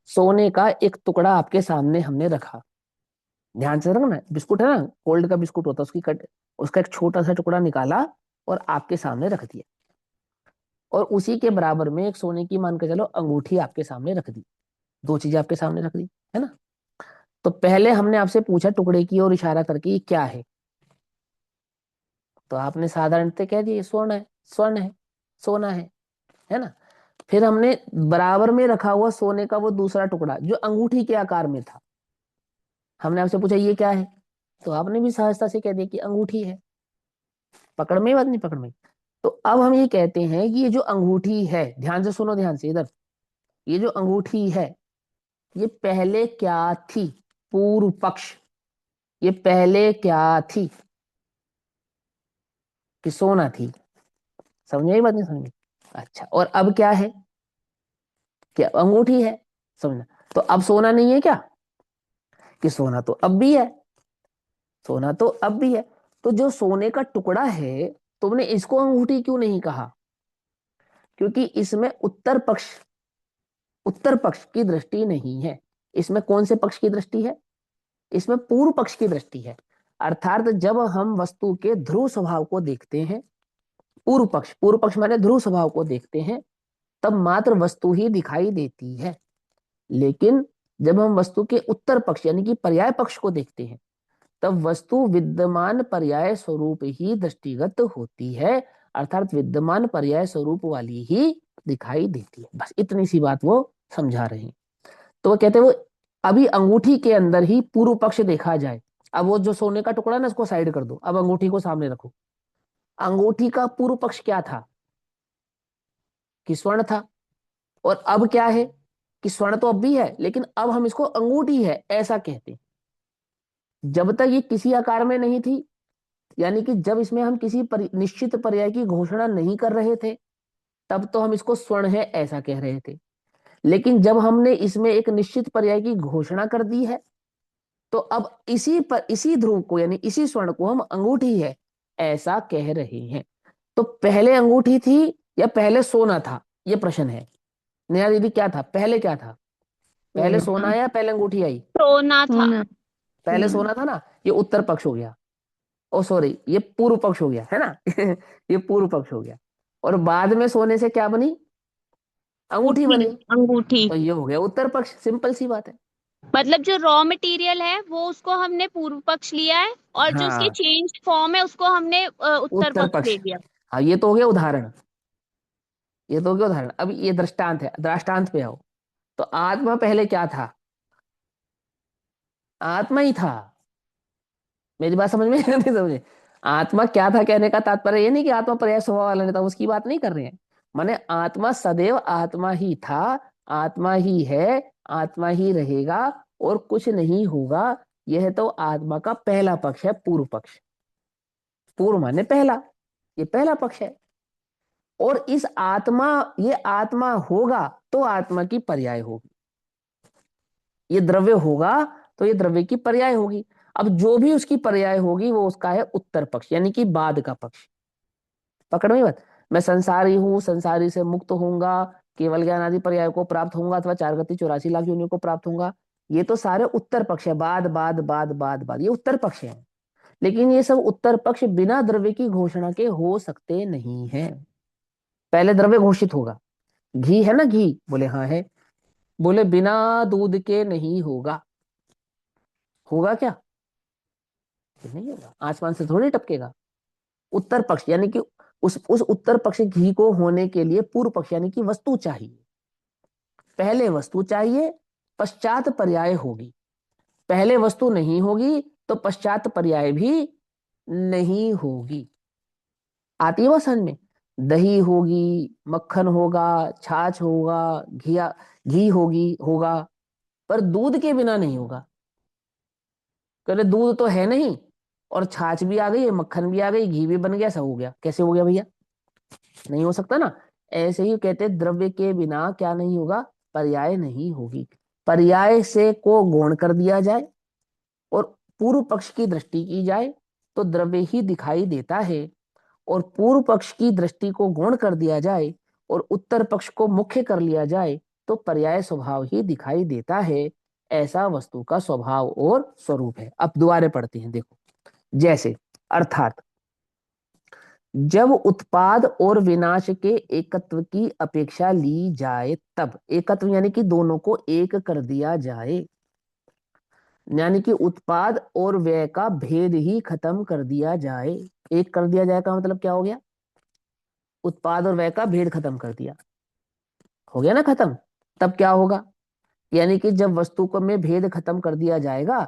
सोने का एक टुकड़ा आपके सामने हमने रखा, ध्यान से रखना, बिस्कुट है ना, कोल्ड का बिस्कुट होता है, उसकी कट, उसका एक छोटा सा टुकड़ा निकाला और आपके सामने रख दिया। और उसी के बराबर में एक सोने की, मान के चलो, अंगूठी आपके सामने रख दी। दो चीजें आपके सामने रख दी, है ना? तो पहले हमने आपसे पूछा टुकड़े की ओर इशारा करके ये क्या है, तो आपने साधारणतः कह दिया स्वर्ण है, स्वर्ण है, सोना है ना? फिर हमने बराबर में रखा हुआ सोने का वो दूसरा टुकड़ा जो अंगूठी के आकार में था, हमने आपसे पूछा ये क्या है, तो आपने भी सहजता से कह दिया कि अंगूठी है। पकड़ में, बात नहीं पकड़ में? तो अब हम ये कहते हैं कि ये जो अंगूठी है, ध्यान से सुनो, ध्यान से इधर, ये जो अंगूठी है ये पहले क्या थी? पूर्व पक्ष, ये पहले क्या थी? कि सोना थी। समझ में आई बात नहीं समझ में? अच्छा, और अब क्या है? क्या अंगूठी है, समझना। तो अब सोना नहीं है क्या? कि सोना तो अब भी है, सोना तो अब भी है। तो जो सोने का टुकड़ा है, तुमने इसको अंगूठी क्यों नहीं कहा? क्योंकि इसमें उत्तर पक्ष की दृष्टि नहीं है। इसमें कौन से पक्ष की दृष्टि है? इसमें पूर्व पक्ष की दृष्टि है। अर्थात जब हम वस्तु के ध्रुव स्वभाव को देखते हैं, पूर्व पक्ष माने ध्रुव स्वभाव को देखते हैं, तब मात्र वस्तु ही दिखाई देती है। लेकिन जब हम वस्तु के उत्तर पक्ष यानी कि पर्याय पक्ष को देखते हैं, तब वस्तु विद्यमान पर्याय स्वरूप ही दृष्टिगत होती है, अर्थात विद्यमान पर्याय स्वरूप वाली ही दिखाई देती है। बस इतनी सी बात वो समझा रहे हैं। तो वो कहते हैं वो अभी अंगूठी के अंदर ही पूर्व पक्ष देखा जाए। अब वो जो सोने का टुकड़ा ना, उसको साइड कर दो, अब अंगूठी को सामने रखो। अंगूठी का पूर्व पक्ष क्या था? कि स्वर्ण था। और अब क्या है? कि स्वर्ण तो अब भी है, लेकिन अब हम इसको अंगूठी है ऐसा कहते हैं। जब तक ये किसी आकार में नहीं थी, यानी कि जब इसमें हम किसी निश्चित पर्याय की घोषणा नहीं कर रहे थे, तब तो हम इसको स्वर्ण है ऐसा कह रहे थे। लेकिन जब हमने इसमें एक निश्चित पर्याय की घोषणा कर दी है, तो अब इसी ध्रुव को यानी इसी स्वर्ण को हम अंगूठी है ऐसा कह रहे हैं। तो पहले अंगूठी थी या पहले सोना था, ये प्रश्न है। नया दीदी, क्या था पहले? क्या था पहले? सोना आया पहले अंगूठी आई? सोना था। सोना। पहले सोना था ना। ये उत्तर पक्ष हो गया। ओ सॉरी, ये पूर्व पक्ष हो गया है ना। ये पूर्व पक्ष हो गया। और बाद में सोने से क्या बनी? अंगूठी बनी। अंगूठी। तो ये हो गया उत्तर पक्ष। सिंपल सी बात है। मतलब जो रॉ मटेरियल है वो उसको हमने पूर्व पक्ष लिया है, और जो उसकी हाँ, चेंज फॉर्म है उसको हमने उत्तर उत्तर पक्ष पक्ष। ले लिया। हाँ, ये तो हो गया उदाहरण। ये तो हो गया उदाहरण। अब ये दृष्टांत है, दृष्टांत पे आओ। तो आत्मा पहले क्या था? आत्मा ही था। मेरी बात समझ में नहीं समझे? आत्मा क्या था कहने का तात्पर्य ये नहीं कि आत्मा पर्याय स्वभाव वाला नहीं था, उसकी बात नहीं कर रहे हैं। माने आत्मा सदैव आत्मा ही था, आत्मा ही है, आत्मा ही रहेगा और कुछ नहीं होगा। यह तो आत्मा का पहला पक्ष है, पूर्व पक्ष। पूर्व माने पहला, ये पहला पक्ष है। और इस आत्मा, ये आत्मा होगा तो आत्मा की पर्याय होगी। ये द्रव्य होगा तो ये द्रव्य की पर्याय होगी। अब जो भी उसकी पर्याय होगी वो उसका है उत्तर पक्ष यानी कि बाद का पक्ष। पकड़ में बात? मैं संसारी हूं, संसारी से मुक्त होऊंगा, केवल ज्ञान आदि पर्याय को प्राप्त होऊंगा अथवा 4 गति 84 लाख योनियों को प्राप्त होऊंगा। ये तो सारे उत्तर पक्ष है। बाद बाद बाद बाद बाद, ये उत्तर पक्ष है। लेकिन ये सब उत्तर पक्ष बिना द्रव्य की घोषणा के हो सकते नहीं है। पहले द्रव्य घोषित होगा। घी है ना, घी? बोले हाँ है। बोले बिना दूध के नहीं होगा। होगा क्या? ये नहीं होगा, आसमान से थोड़ी टपकेगा। उत्तर पक्ष यानी कि उस उत्तर पक्ष घी को होने के लिए पूर्व पक्ष यानी कि वस्तु चाहिए। पहले वस्तु चाहिए, पश्चात पर्याय होगी। पहले वस्तु नहीं होगी तो पश्चात पर्याय भी नहीं होगी। आती है वो समझ में? दही होगी, मक्खन होगा, छाछ होगा, घी होगा, पर दूध के बिना नहीं होगा। कहते दूध तो है नहीं, और छाछ भी आ गई, मक्खन भी आ गई, घी भी बन गया, सब हो गया। कैसे हो गया भैया? नहीं हो सकता ना। ऐसे ही कहते हैं द्रव्य के बिना क्या नहीं होगा? पर्याय नहीं होगी। पर्याय से को गौण कर दिया जाए और पूर्व पक्ष की दृष्टि की जाए तो द्रव्य ही दिखाई देता है, और पूर्व पक्ष की दृष्टि को गौण कर दिया जाए और उत्तर पक्ष को मुख्य कर लिया जाए तो पर्याय स्वभाव ही दिखाई देता है। ऐसा वस्तु का स्वभाव और स्वरूप है। अब दोबारा पढ़ते हैं, देखो। जैसे, अर्थात जब उत्पाद और विनाश के एकत्व की अपेक्षा ली जाए, तब एकत्व यानी कि दोनों को एक कर दिया जाए, यानी कि उत्पाद और व्यय का भेद ही खत्म कर दिया जाए। एक कर दिया जाए का मतलब क्या हो गया? उत्पाद और व्यय का भेद खत्म कर दिया, हो गया ना खत्म। तब क्या होगा? यानी कि जब वस्तु को में भेद खत्म कर दिया जाएगा,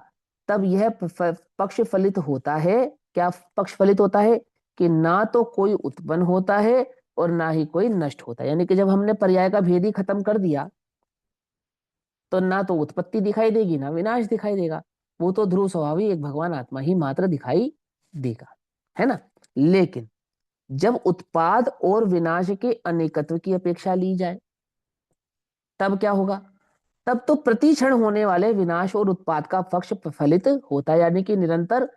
तब यह पक्ष फलित होता है। क्या पक्ष फलित होता है? कि ना तो कोई उत्पन्न होता है और ना ही कोई नष्ट होता है। यानी कि जब हमने पर्याय का भेद ही खत्म कर दिया, तो ना तो उत्पत्ति दिखाई देगी ना विनाश दिखाई देगा। वो तो ध्रुव स्वभावी एक भगवान आत्मा ही मात्र दिखाई देगा, है ना। लेकिन जब उत्पाद और विनाश के अनेकत्व की अपेक्षा ली जाए, तब क्या होगा? तब तो प्रति क्षण होने वाले विनाश और उत्पाद का पक्ष फलित होता है, यानी कि निरंतर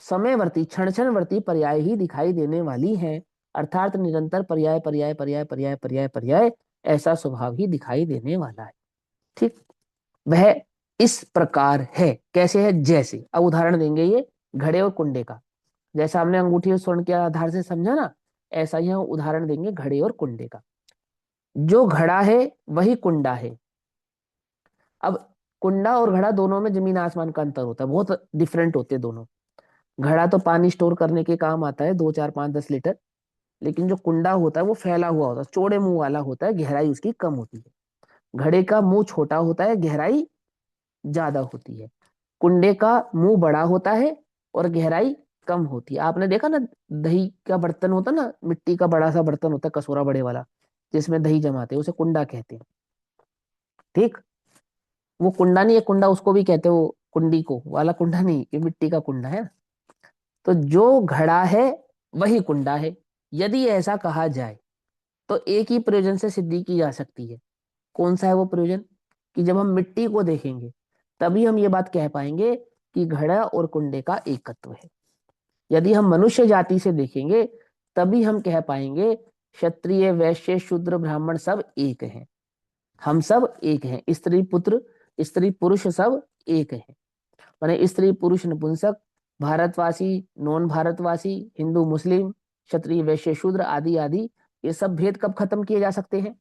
समयवर्ती क्षण क्षणवर्ती पर्याय ही दिखाई देने वाली हैं, अर्थात निरंतर पर्याय पर्याय पर्याय पर्याय पर्याय पर्याय ऐसा स्वभाव ही दिखाई देने वाला है। ठीक, वह इस प्रकार है। कैसे है? जैसे, अब उदाहरण देंगे ये घड़े और कुंडे का। जैसा हमने अंगूठी और स्वर्ण के आधार से समझा ना, ऐसा ही हम उदाहरण देंगे घड़े और कुंडे का। जो घड़ा है वही कुंडा है। अब कुंडा और घड़ा दोनों में जमीन आसमान का अंतर होता है, बहुत डिफरेंट होते हैं दोनों। घड़ा तो पानी स्टोर करने के काम आता है, 2 4 5 10 लीटर। लेकिन जो कुंडा होता है वो फैला हुआ होता है, चौड़े मुंह वाला होता है, गहराई उसकी कम होती है। घड़े का मुंह छोटा होता है, गहराई ज्यादा होती है। कुंडे का मुंह बड़ा होता है और गहराई कम होती है। आपने देखा ना, दही का बर्तन होता है ना, मिट्टी का बड़ा सा बर्तन होता है, कसूरा बड़े वाला, जिसमें दही जमाते हैं, उसे कुंडा कहते हैं। ठीक, वो कुंडा नहीं है, कुंडा उसको भी कहते हैं, वो कुंडी को वाला कुंडा नहीं, ये मिट्टी का कुंडा है ना। तो जो घड़ा है वही कुंडा है। यदि ऐसा कहा जाए तो एक ही प्रयोजन से सिद्धि की जा सकती है। कौन सा है वो प्रयोजन? कि जब हम मिट्टी को देखेंगे तभी हम ये बात कह पाएंगे कि घड़ा और कुंडे का एकत्व है। यदि हम मनुष्य जाति से देखेंगे तभी हम कह पाएंगे क्षत्रिय वैश्य शूद्र ब्राह्मण सब एक हैं, हम सब एक हैं, स्त्री पुत्र स्त्री पुरुष सब एक हैं। माने स्त्री पुरुष नपुंसक, भारतवासी नॉन भारतवासी, हिंदू मुस्लिम, क्षत्रिय वैश्य शूद्र आदि आदि, ये सब भेद कब खत्म किए जा सकते हैं?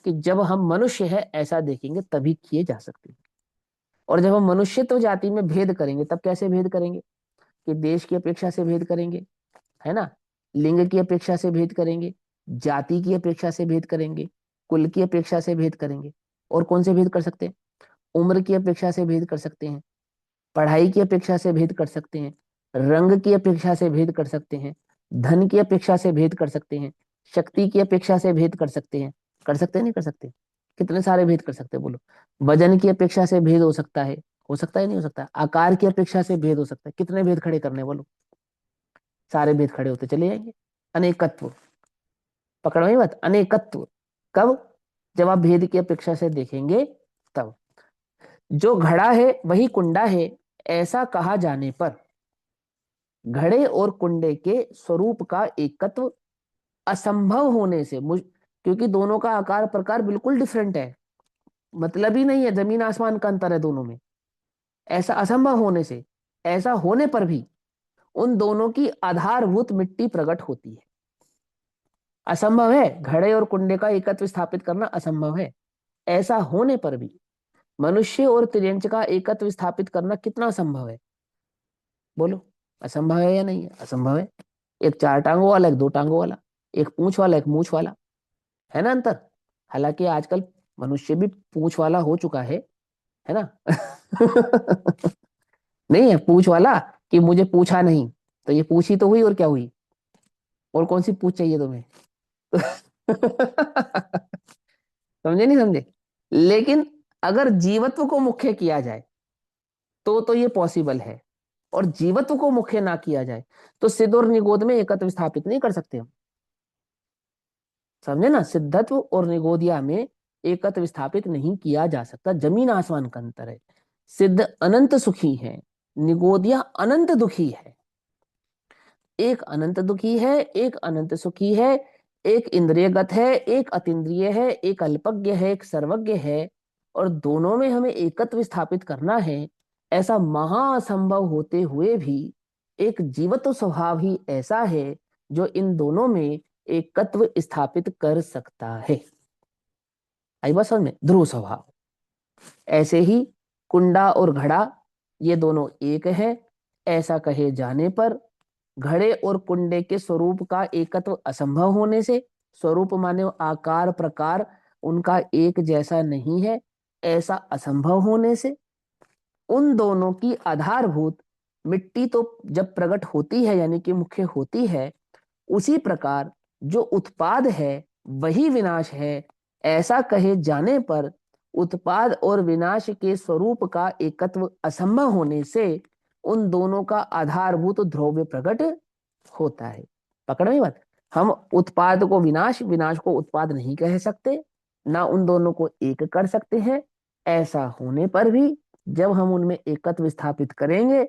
कि जब हम मनुष्य है ऐसा देखेंगे तभी किए जा सकते हैं। और जब हम मनुष्य तो जाति में भेद करेंगे तब कैसे भेद करेंगे? कि देश की अपेक्षा से भेद करेंगे, है ना, लिंग की अपेक्षा से भेद करेंगे, जाति की अपेक्षा से भेद करेंगे, कुल की अपेक्षा से भेद करेंगे। और कौन से भेद कर सकते हैं? उम्र की अपेक्षा से भेद कर सकते हैं, पढ़ाई की अपेक्षा से भेद कर सकते हैं, रंग की अपेक्षा से भेद कर सकते हैं, धन की अपेक्षा से भेद कर सकते हैं, शक्ति की अपेक्षा से भेद कर सकते हैं। कर सकते हैं नहीं कर सकते? कितने सारे भेद कर सकते हैं बोलो। वजन की अपेक्षा से भेद हो सकता है, हो सकता है नहीं हो सकता? आकार की अपेक्षा से भेद हो सकता है। कितने भेद खड़े करने बोलो? सारे भेद खड़े होते चले जाएंगे। अनेकत्व, पकड़ो ही मत, अनेकत्व। कब? जब आप भेद की अपेक्षा से देखेंगे तब। जो घड़ा है वही कुंडा है, ऐसा कहा जाने पर घड़े और कुंडे के स्वरूप का एकत्व असंभव होने से, क्योंकि दोनों का आकार प्रकार बिल्कुल डिफरेंट है, मतलब ही नहीं है, जमीन आसमान का अंतर है दोनों में। ऐसा असंभव होने से, ऐसा होने पर भी उन दोनों की आधारभूत मिट्टी प्रकट होती है। असंभव है घड़े और कुंडे का एकत्व स्थापित करना, असंभव है। ऐसा होने पर भी मनुष्य और त्रियंच का एकत्व स्थापित करना कितना संभव है? बोलो, असंभव है या नहीं है? असंभव है। एक 4 टांगों वाला, एक 2 टांगों वाला, एक पूंछ वाला, एक मूछ वाला, है ना अंतर? हालांकि आजकल मनुष्य भी पूंछ वाला हो चुका है ना? नहीं है पूंछ वाला कि मुझे पूछा नहीं, तो ये पूछी तो हुई और क्या हुई? और कौन सी पूछ चाहिए तुम्हें? समझे नहीं समझे? लेकिन अगर जीवत्व को मुख्य किया जाए तो ये पॉसिबल है। और जीवत्व को मुख्य ना किया जाए तो सिद्ध और निगोद में एकत्व स्थापित नहीं कर सकते हम। समझे ना? सिद्धत्व और निगोदिया में एकत्व स्थापित नहीं किया जा सकता, जमीन आसमान का अंतर है। सिद्ध अनंत सुखी है, निगोदिया अनंत दुखी है। एक अनंत दुखी है, एक अनंत सुखी है, एक इंद्रियगत है, एक अतीन्द्रिय है, एक अल्पज्ञ है, एक सर्वज्ञ है। और दोनों में हमें एकत्व स्थापित करना है, ऐसा महाअसंभव होते हुए भी एक जीवत्व स्वभाव ही ऐसा है जो इन दोनों में एकत्व स्थापित कर सकता है। आई बात समझ में? ध्रुव स्वभाव। ऐसे ही कुंडा और घड़ा ये दोनों एक है, ऐसा कहे जाने पर घड़े और कुंडे के स्वरूप का एकत्व असंभव होने से, स्वरूप माने आकार प्रकार उनका एक जैसा नहीं है, ऐसा असंभव होने से उन दोनों की आधारभूत मिट्टी तो जब प्रकट होती है यानी कि मुख्य होती है, उसी प्रकार जो उत्पाद है वही विनाश है, ऐसा कहे जाने पर उत्पाद और विनाश के स्वरूप का एकत्व असंभव होने से उन दोनों का आधारभूत ध्रुव प्रकट होता है। पकड़ में बात? हम उत्पाद को विनाश, विनाश को उत्पाद नहीं कह सकते, ना उन दोनों को एक कर सकते हैं। ऐसा होने पर भी जब हम उनमें एकत्व स्थापित करेंगे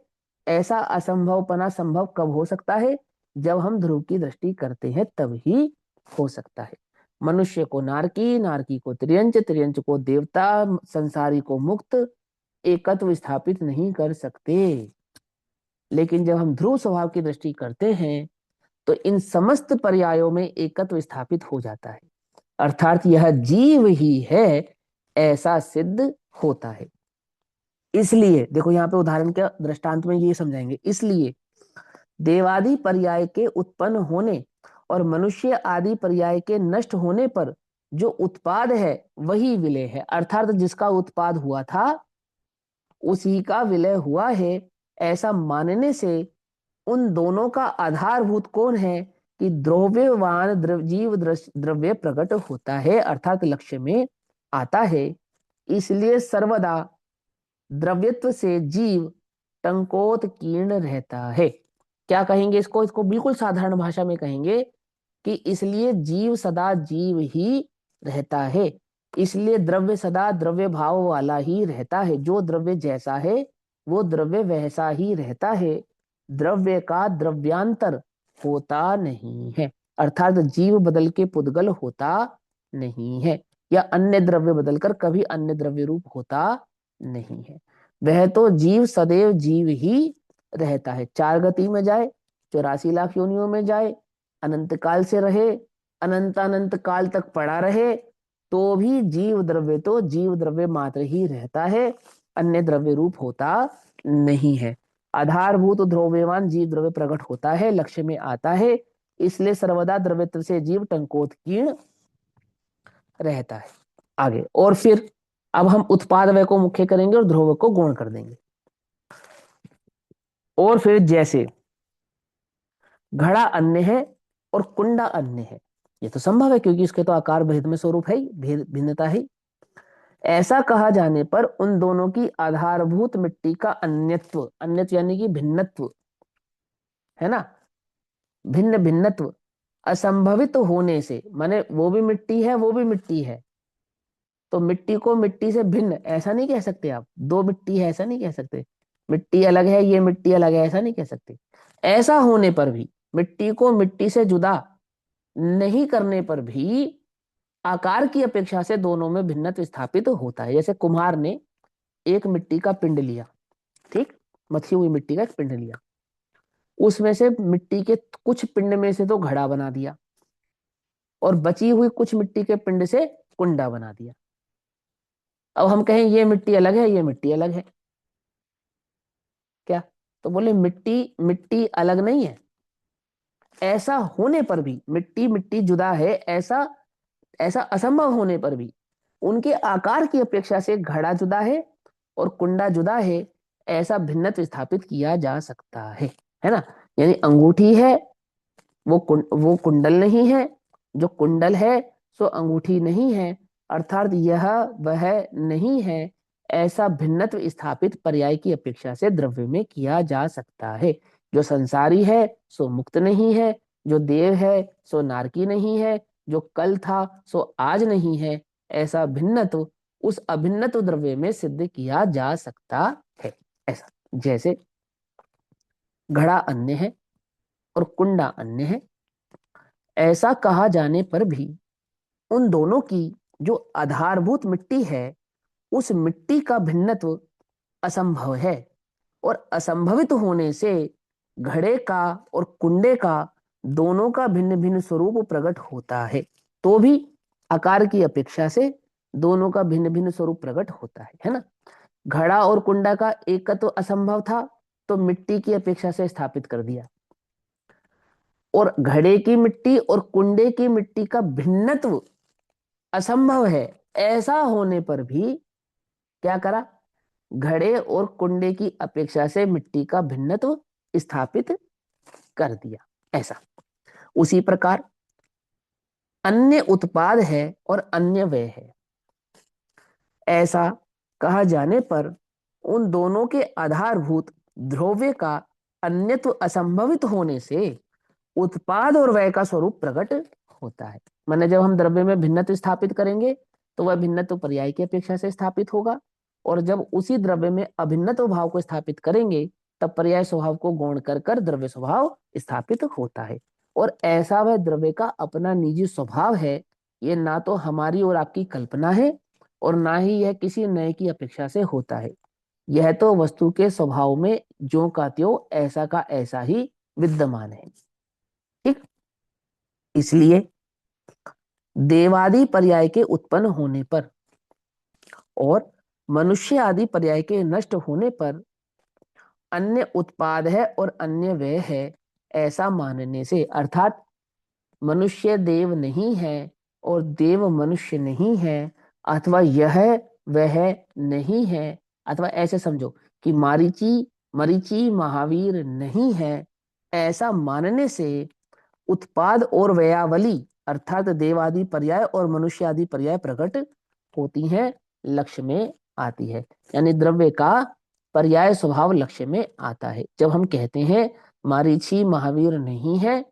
ऐसा असंभवपना संभव कब हो सकता है? जब हम ध्रुव की दृष्टि करते हैं तब ही हो सकता है। मनुष्य को नारकी, नारकी को त्रियंच, त्रियंच को देवता, संसारी को मुक्त एकत्व स्थापित नहीं कर सकते। लेकिन जब हम ध्रुव स्वभाव की दृष्टि करते हैं तो इन समस्त पर्यायों में एकत्व स्थापित हो जाता है, अर्थात यह जीव ही है ऐसा सिद्ध होता है। इसलिए देखो यहाँ पे उदाहरण के दृष्टांत में ये समझाएंगे, इसलिए देवादि पर्याय के उत्पन्न होने और मनुष्य आदि पर्याय के नष्ट होने पर जो उत्पाद है वही विलय है, अर्थात जिसका उत्पाद हुआ था उसी का विलय हुआ है, ऐसा मानने से उन दोनों का आधारभूत कौन है कि द्रव्यवान जीव द्रव्य प्रकट होता है, अर्थात लक्ष्य में आता है। इसलिए सर्वदा द्रव्यत्व से जीव टंकोत्कीर्ण रहता है। क्या कहेंगे इसको? इसको बिल्कुल साधारण भाषा में कहेंगे कि इसलिए जीव सदा जीव ही रहता है, इसलिए द्रव्य सदा द्रव्य भाव वाला ही रहता है। जो द्रव्य जैसा है वो द्रव्य वैसा ही रहता है, द्रव्य का द्रव्यांतर होता नहीं है, अर्थात जीव बदल के पुद्गल होता नहीं है, या अन्य द्रव्य बदलकर कभी अन्य द्रव्य रूप होता नहीं है। वह तो जीव सदैव जीव ही रहता है, चार गति में जाए, 84 लाख योनियों में जाए, अनंत काल से रहे, अनंत अनंत काल तक पड़ा रहे, तो भी जीव द्रव्य तो जीव द्रव्य मात्र ही रहता है, अन्य द्रव्य रूप होता नहीं है। आधारभूत द्रव्यवान जीव द्रव्य प्रकट होता है, लक्ष्य में आता है, इसलिए सर्वदा द्रव्यत्व से जीव टंकोत्कीर्ण रहता है। आगे और फिर अब हम उत्पाद व्यय को मुख्य करेंगे और ध्रुव को गौण कर देंगे। और फिर जैसे घड़ा अन्य है और कुंडा अन्य है, ये तो संभव है क्योंकि इसके तो आकार भेद में स्वरूप है, भेद भिन्नता है। ऐसा कहा जाने पर उन दोनों की आधारभूत मिट्टी का अन्यत्व, अन्यत्व यानी कि भिन्नत्व है ना, भिन्न भिन्नत्व असंभवित होने से, माने वो भी मिट्टी है वो भी मिट्टी है, तो मिट्टी को मिट्टी से भिन्न ऐसा नहीं कह सकते आप, दो मिट्टी है ऐसा नहीं कह सकते, मिट्टी अलग है ये मिट्टी अलग है ऐसा नहीं कह सकते। ऐसा होने पर भी, मिट्टी को मिट्टी से जुदा नहीं करने पर भी आकार की अपेक्षा से दोनों में भिन्नत्व स्थापित होता है। जैसे कुम्हार ने एक मिट्टी का पिंड लिया, ठीक, मथी हुई मिट्टी का एक पिंड लिया, उसमें से मिट्टी के कुछ पिंड में से तो घड़ा बना दिया और बची हुई कुछ मिट्टी के पिंड से कुंडा बना दिया। अब हम कहें ये मिट्टी अलग है ये मिट्टी अलग है, क्या? तो बोले मिट्टी मिट्टी अलग नहीं है, ऐसा होने पर भी मिट्टी मिट्टी जुदा है, ऐसा ऐसा असंभव होने पर भी उनके आकार की अपेक्षा से घड़ा जुदा है और कुंडा जुदा है, ऐसा भिन्नत्व स्थापित किया जा सकता है ना। यानी अंगूठी है वो कुंडल नहीं है, जो कुंडल है सो अंगूठी नहीं है, अर्थात यह वह नहीं है, ऐसा भिन्नत्व स्थापित पर्याय की अपेक्षा से द्रव्य में किया जा सकता है। जो संसारी है सो मुक्त नहीं है, जो देव है सो नारकी नहीं है, जो कल था सो आज नहीं है, ऐसा भिन्नत्व उस अभिन्नत्व द्रव्य में सिद्ध किया जा सकता है। ऐसा जैसे घड़ा अन्य है और कुंडा अन्य है, ऐसा कहा जाने पर भी उन दोनों की जो आधारभूत मिट्टी है उस मिट्टी का भिन्नत्व असंभव है, और असंभवित होने से घड़े का और कुंडे का दोनों का भिन्न भिन्न स्वरूप प्रकट होता है, तो भी आकार की अपेक्षा से दोनों का भिन्न भिन्न स्वरूप प्रकट होता है ना। घड़ा और कुंडा का एकत्व असंभव था तो मिट्टी की अपेक्षा से स्थापित कर दिया, और घड़े की मिट्टी और कुंडे की मिट्टी का भिन्नत्व असंभव है, ऐसा होने पर भी क्या करा, घड़े और कुंडे की अपेक्षा से मिट्टी का भिन्नत्व स्थापित कर दिया। ऐसा उसी प्रकार अन्य उत्पाद है और अन्य व्यय है, ऐसा कहा जाने पर उन दोनों के आधारभूत द्रव्य का अन्यत्व असंभवित होने से उत्पाद और व्यय का स्वरूप प्रकट होता है। माने जब हम द्रव्य में भिन्नत्व स्थापित करेंगे तो वह भिन्नत्व पर्याय की अपेक्षा से स्थापित होगा, और जब उसी द्रव्य में अभिन्नत्व भाव को स्थापित करेंगे तब पर्याय स्वभाव को गौण कर कर द्रव्य स्वभाव स्थापित होता है। और ऐसा वह द्रव्य का अपना निजी स्वभाव है, ये ना तो हमारी और आपकी कल्पना है और ना ही यह किसी नए की अपेक्षा से होता है। यह तो वस्तु के स्वभाव में ज्यों का त्यों ऐसा का ऐसा ही विद्यमान है। ठीक, इसलिए देवादि पर्याय के उत्पन्न होने पर और मनुष्य आदि पर्याय के नष्ट होने पर अन्य उत्पाद है और अन्य व्यय है, ऐसा मानने से, अर्थात मनुष्य देव नहीं है और देव मनुष्य नहीं है, अथवा यह वह नहीं है, अथवा ऐसे समझो कि मारीची मरीची महावीर नहीं है, ऐसा मानने से उत्पाद और व्ययावली अर्थात देवादि पर्याय और मनुष्य आदि पर्याय प्रकट होती हैं, लक्ष्य में आती है। यानी द्रव्य का पर्याय स्वभाव लक्ष्य में आता है। जब हम कहते हैं मारीची महावीर नहीं है,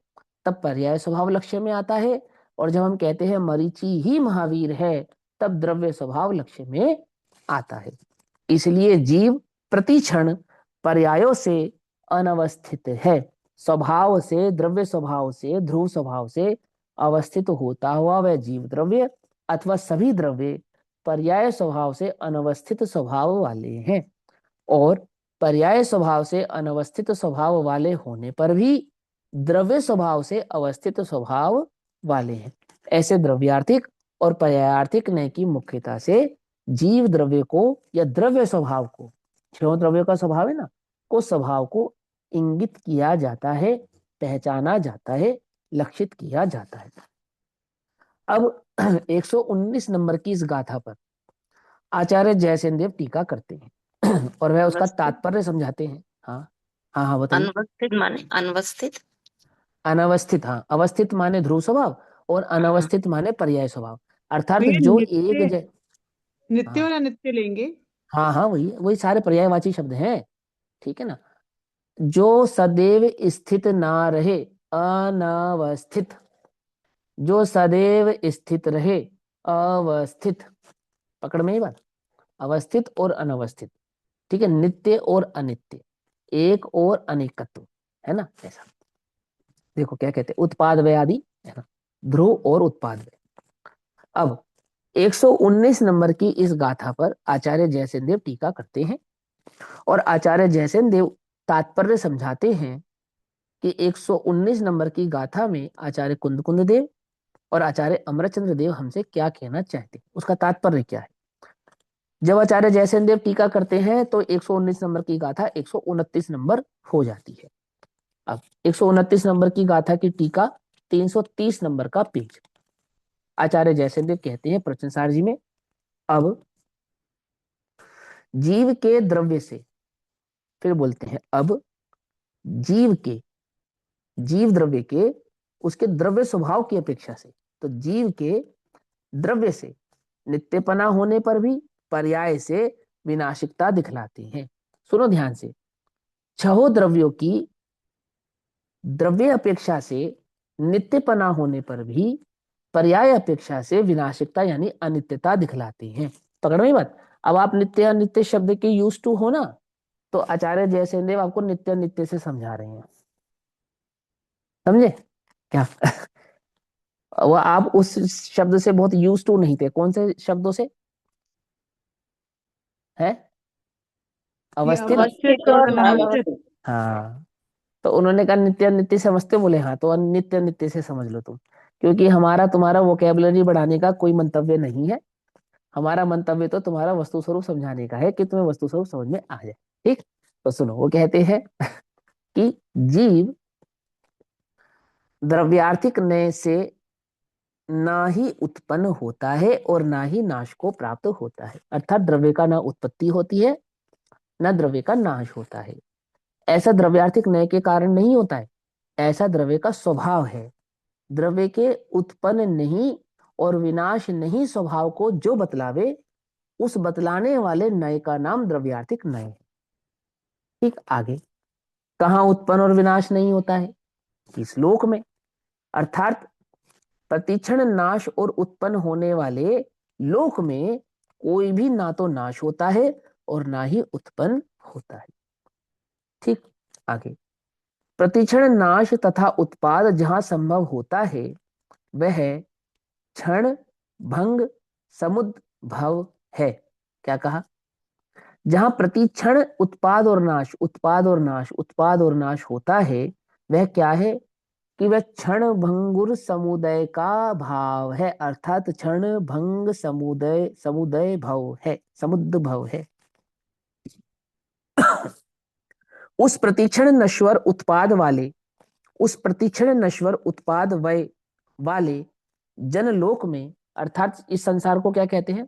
तब पर्याय स्वभाव लक्ष्य में आता है, और जब हम कहते हैं मरीची ही महावीर है, तब द्रव्य स्वभाव लक्ष्य में आता है। इसलिए जीव प्रतिक्षण पर्यायों से अनवस्थित है, स्वभाव से, द्रव्य स्वभाव से, ध्रुव स्वभाव से अवस्थित होता हुआ वह जीव द्रव्य अथवा सभी द्रव्य पर्याय स्वभाव से अनवस्थित स्वभाव वाले हैं, और पर्याय स्वभाव से अनवस्थित स्वभाव वाले होने पर भी द्रव्य स्वभाव से अवस्थित स्वभाव वाले हैं। ऐसे द्रव्यार्थिक और पर्यायार्थिक नय की मुख्यता से जीव द्रव्य को या द्रव्य स्वभाव को, छह द्रव्यों का स्वभाव है ना, को स्वभाव को इंगित किया जाता है, पहचाना जाता है, लक्षित किया जाता है। अब 119 नंबर की इस गाथा पर आचार्य जयसेन देव टीका करते हैं और वह उसका तात्पर्य समझाते हैं। हाँ हाँ हाँ बताइए। अनवस्थित माने अनवस्थित, अनवस्थित, हाँ, अवस्थित माने ध्रुव स्वभाव और अनवस्थित माने पर्याय स्वभाव, अर्थात भैया जो नित्य एक नित्य हाँ और अनित्य लेंगे। हाँ हाँ वही वही सारे पर्यायवाची शब्द हैं, ठीक है ना। जो सदैव स्थित ना रहे अनवस्थित, जो सदैव स्थित रहे अवस्थित, पकड़ में ही बात, अवस्थित और अनवस्थित, ठीक है, नित्य और अनित्य, एक और अनेकत्व, है ना। ऐसा देखो क्या कहते हैं, उत्पाद व्यय आदि, है ना, ध्रुव और उत्पाद व्यय। अब 119 नंबर की इस गाथा पर आचार्य जयसेन देव टीका करते हैं और आचार्य जयसेन देव तात्पर्य समझाते हैं कि 119 नंबर की गाथा में आचार्य कुंद देव और आचार्य अमरचंद्र देव हमसे क्या कहना चाहते हैं, उसका तात्पर्य क्या है। जब आचार्य जयसेन देव टीका करते हैं तो 119 नंबर की गाथा 129 नंबर हो जाती है। अब 129 नंबर की गाथा की टीका 330 नंबर का पेज, आचार्य जयसेन देव कहते हैं प्रश्नसार जी में, अब जीव के द्रव्य से, फिर बोलते हैं अब जीव के, जीव द्रव्य के उसके द्रव्य स्वभाव की अपेक्षा से, तो जीव के द्रव्य से नित्यपना होने पर भी पर्याय से विनाशिकता दिखलाते हैं। सुनो ध्यान से, छहो द्रव्यों की द्रव्य अपेक्षा से नित्यपना होने पर भी पर्याय अपेक्षा से विनाशिकता यानी अनित्यता दिखलाते हैं। पकड़ में बात। अब आप नित्य अनित्य शब्द के यूज टू हो ना, तो आचार्य जयसेन देव आपको नित्य नित्य से समझा रहे हैं, समझे क्या। वो आप उस शब्द से बहुत यूज टू नहीं थे, कौन से शब्दों से है, ये अवस्थित, अवस्थित और अनवस्थित। हाँ, तो उन्होंने कहा नित्य नित्य समझते, बोले हाँ, तो नित्य नित्य से समझ लो तुम, क्योंकि हमारा तुम्हारा वोकेबलरी बढ़ाने का कोई मंतव्य नहीं है, हमारा मंतव्य तो तुम्हारा वस्तु स्वरूप समझाने का है कि तुम्हें वस्तु स्वरूप समझ में आ जाए। ठीक, तो सुनो, वो कहते हैं कि जीव द्रव्यार्थिक नय से ना ही उत्पन्न होता है और ना ही नाश को प्राप्त होता है, अर्थात द्रव्य का ना उत्पत्ति होती है ना द्रव्य का नाश होता है। ऐसा द्रव्यार्थिक नय के कारण नहीं होता है, ऐसा द्रव्य का स्वभाव है। द्रव्य के उत्पन्न नहीं और विनाश नहीं स्वभाव को जो बतलावे, उस बतलाने वाले नय का नाम द्रव्यार्थिक नय है। ठीक, आगे कहाँ उत्पन्न और विनाश नहीं होता है, इस लोक में, अर्थात प्रतिक्षण नाश और उत्पन्न होने वाले लोक में कोई भी ना तो नाश होता है और ना ही उत्पन्न होता है। ठीक। आगे, प्रतिक्षण नाश तथा उत्पाद जहां संभव होता है वह क्षण भंग समुद्भव है। क्या कहा? जहां प्रतिक्षण उत्पाद और नाश, उत्पाद और नाश, उत्पाद और नाश होता है, वह क्या है? कि वह क्षण भंगुर समुदय का भाव है, अर्थात क्षण भंग समुदय, समुदय भव है, समुद्ध भव है। उस प्रतिक्षण नश्वर उत्पाद वाले, उस प्रतिक्षण नश्वर उत्पाद वय वाले जनलोक में, अर्थात इस संसार को क्या कहते हैं?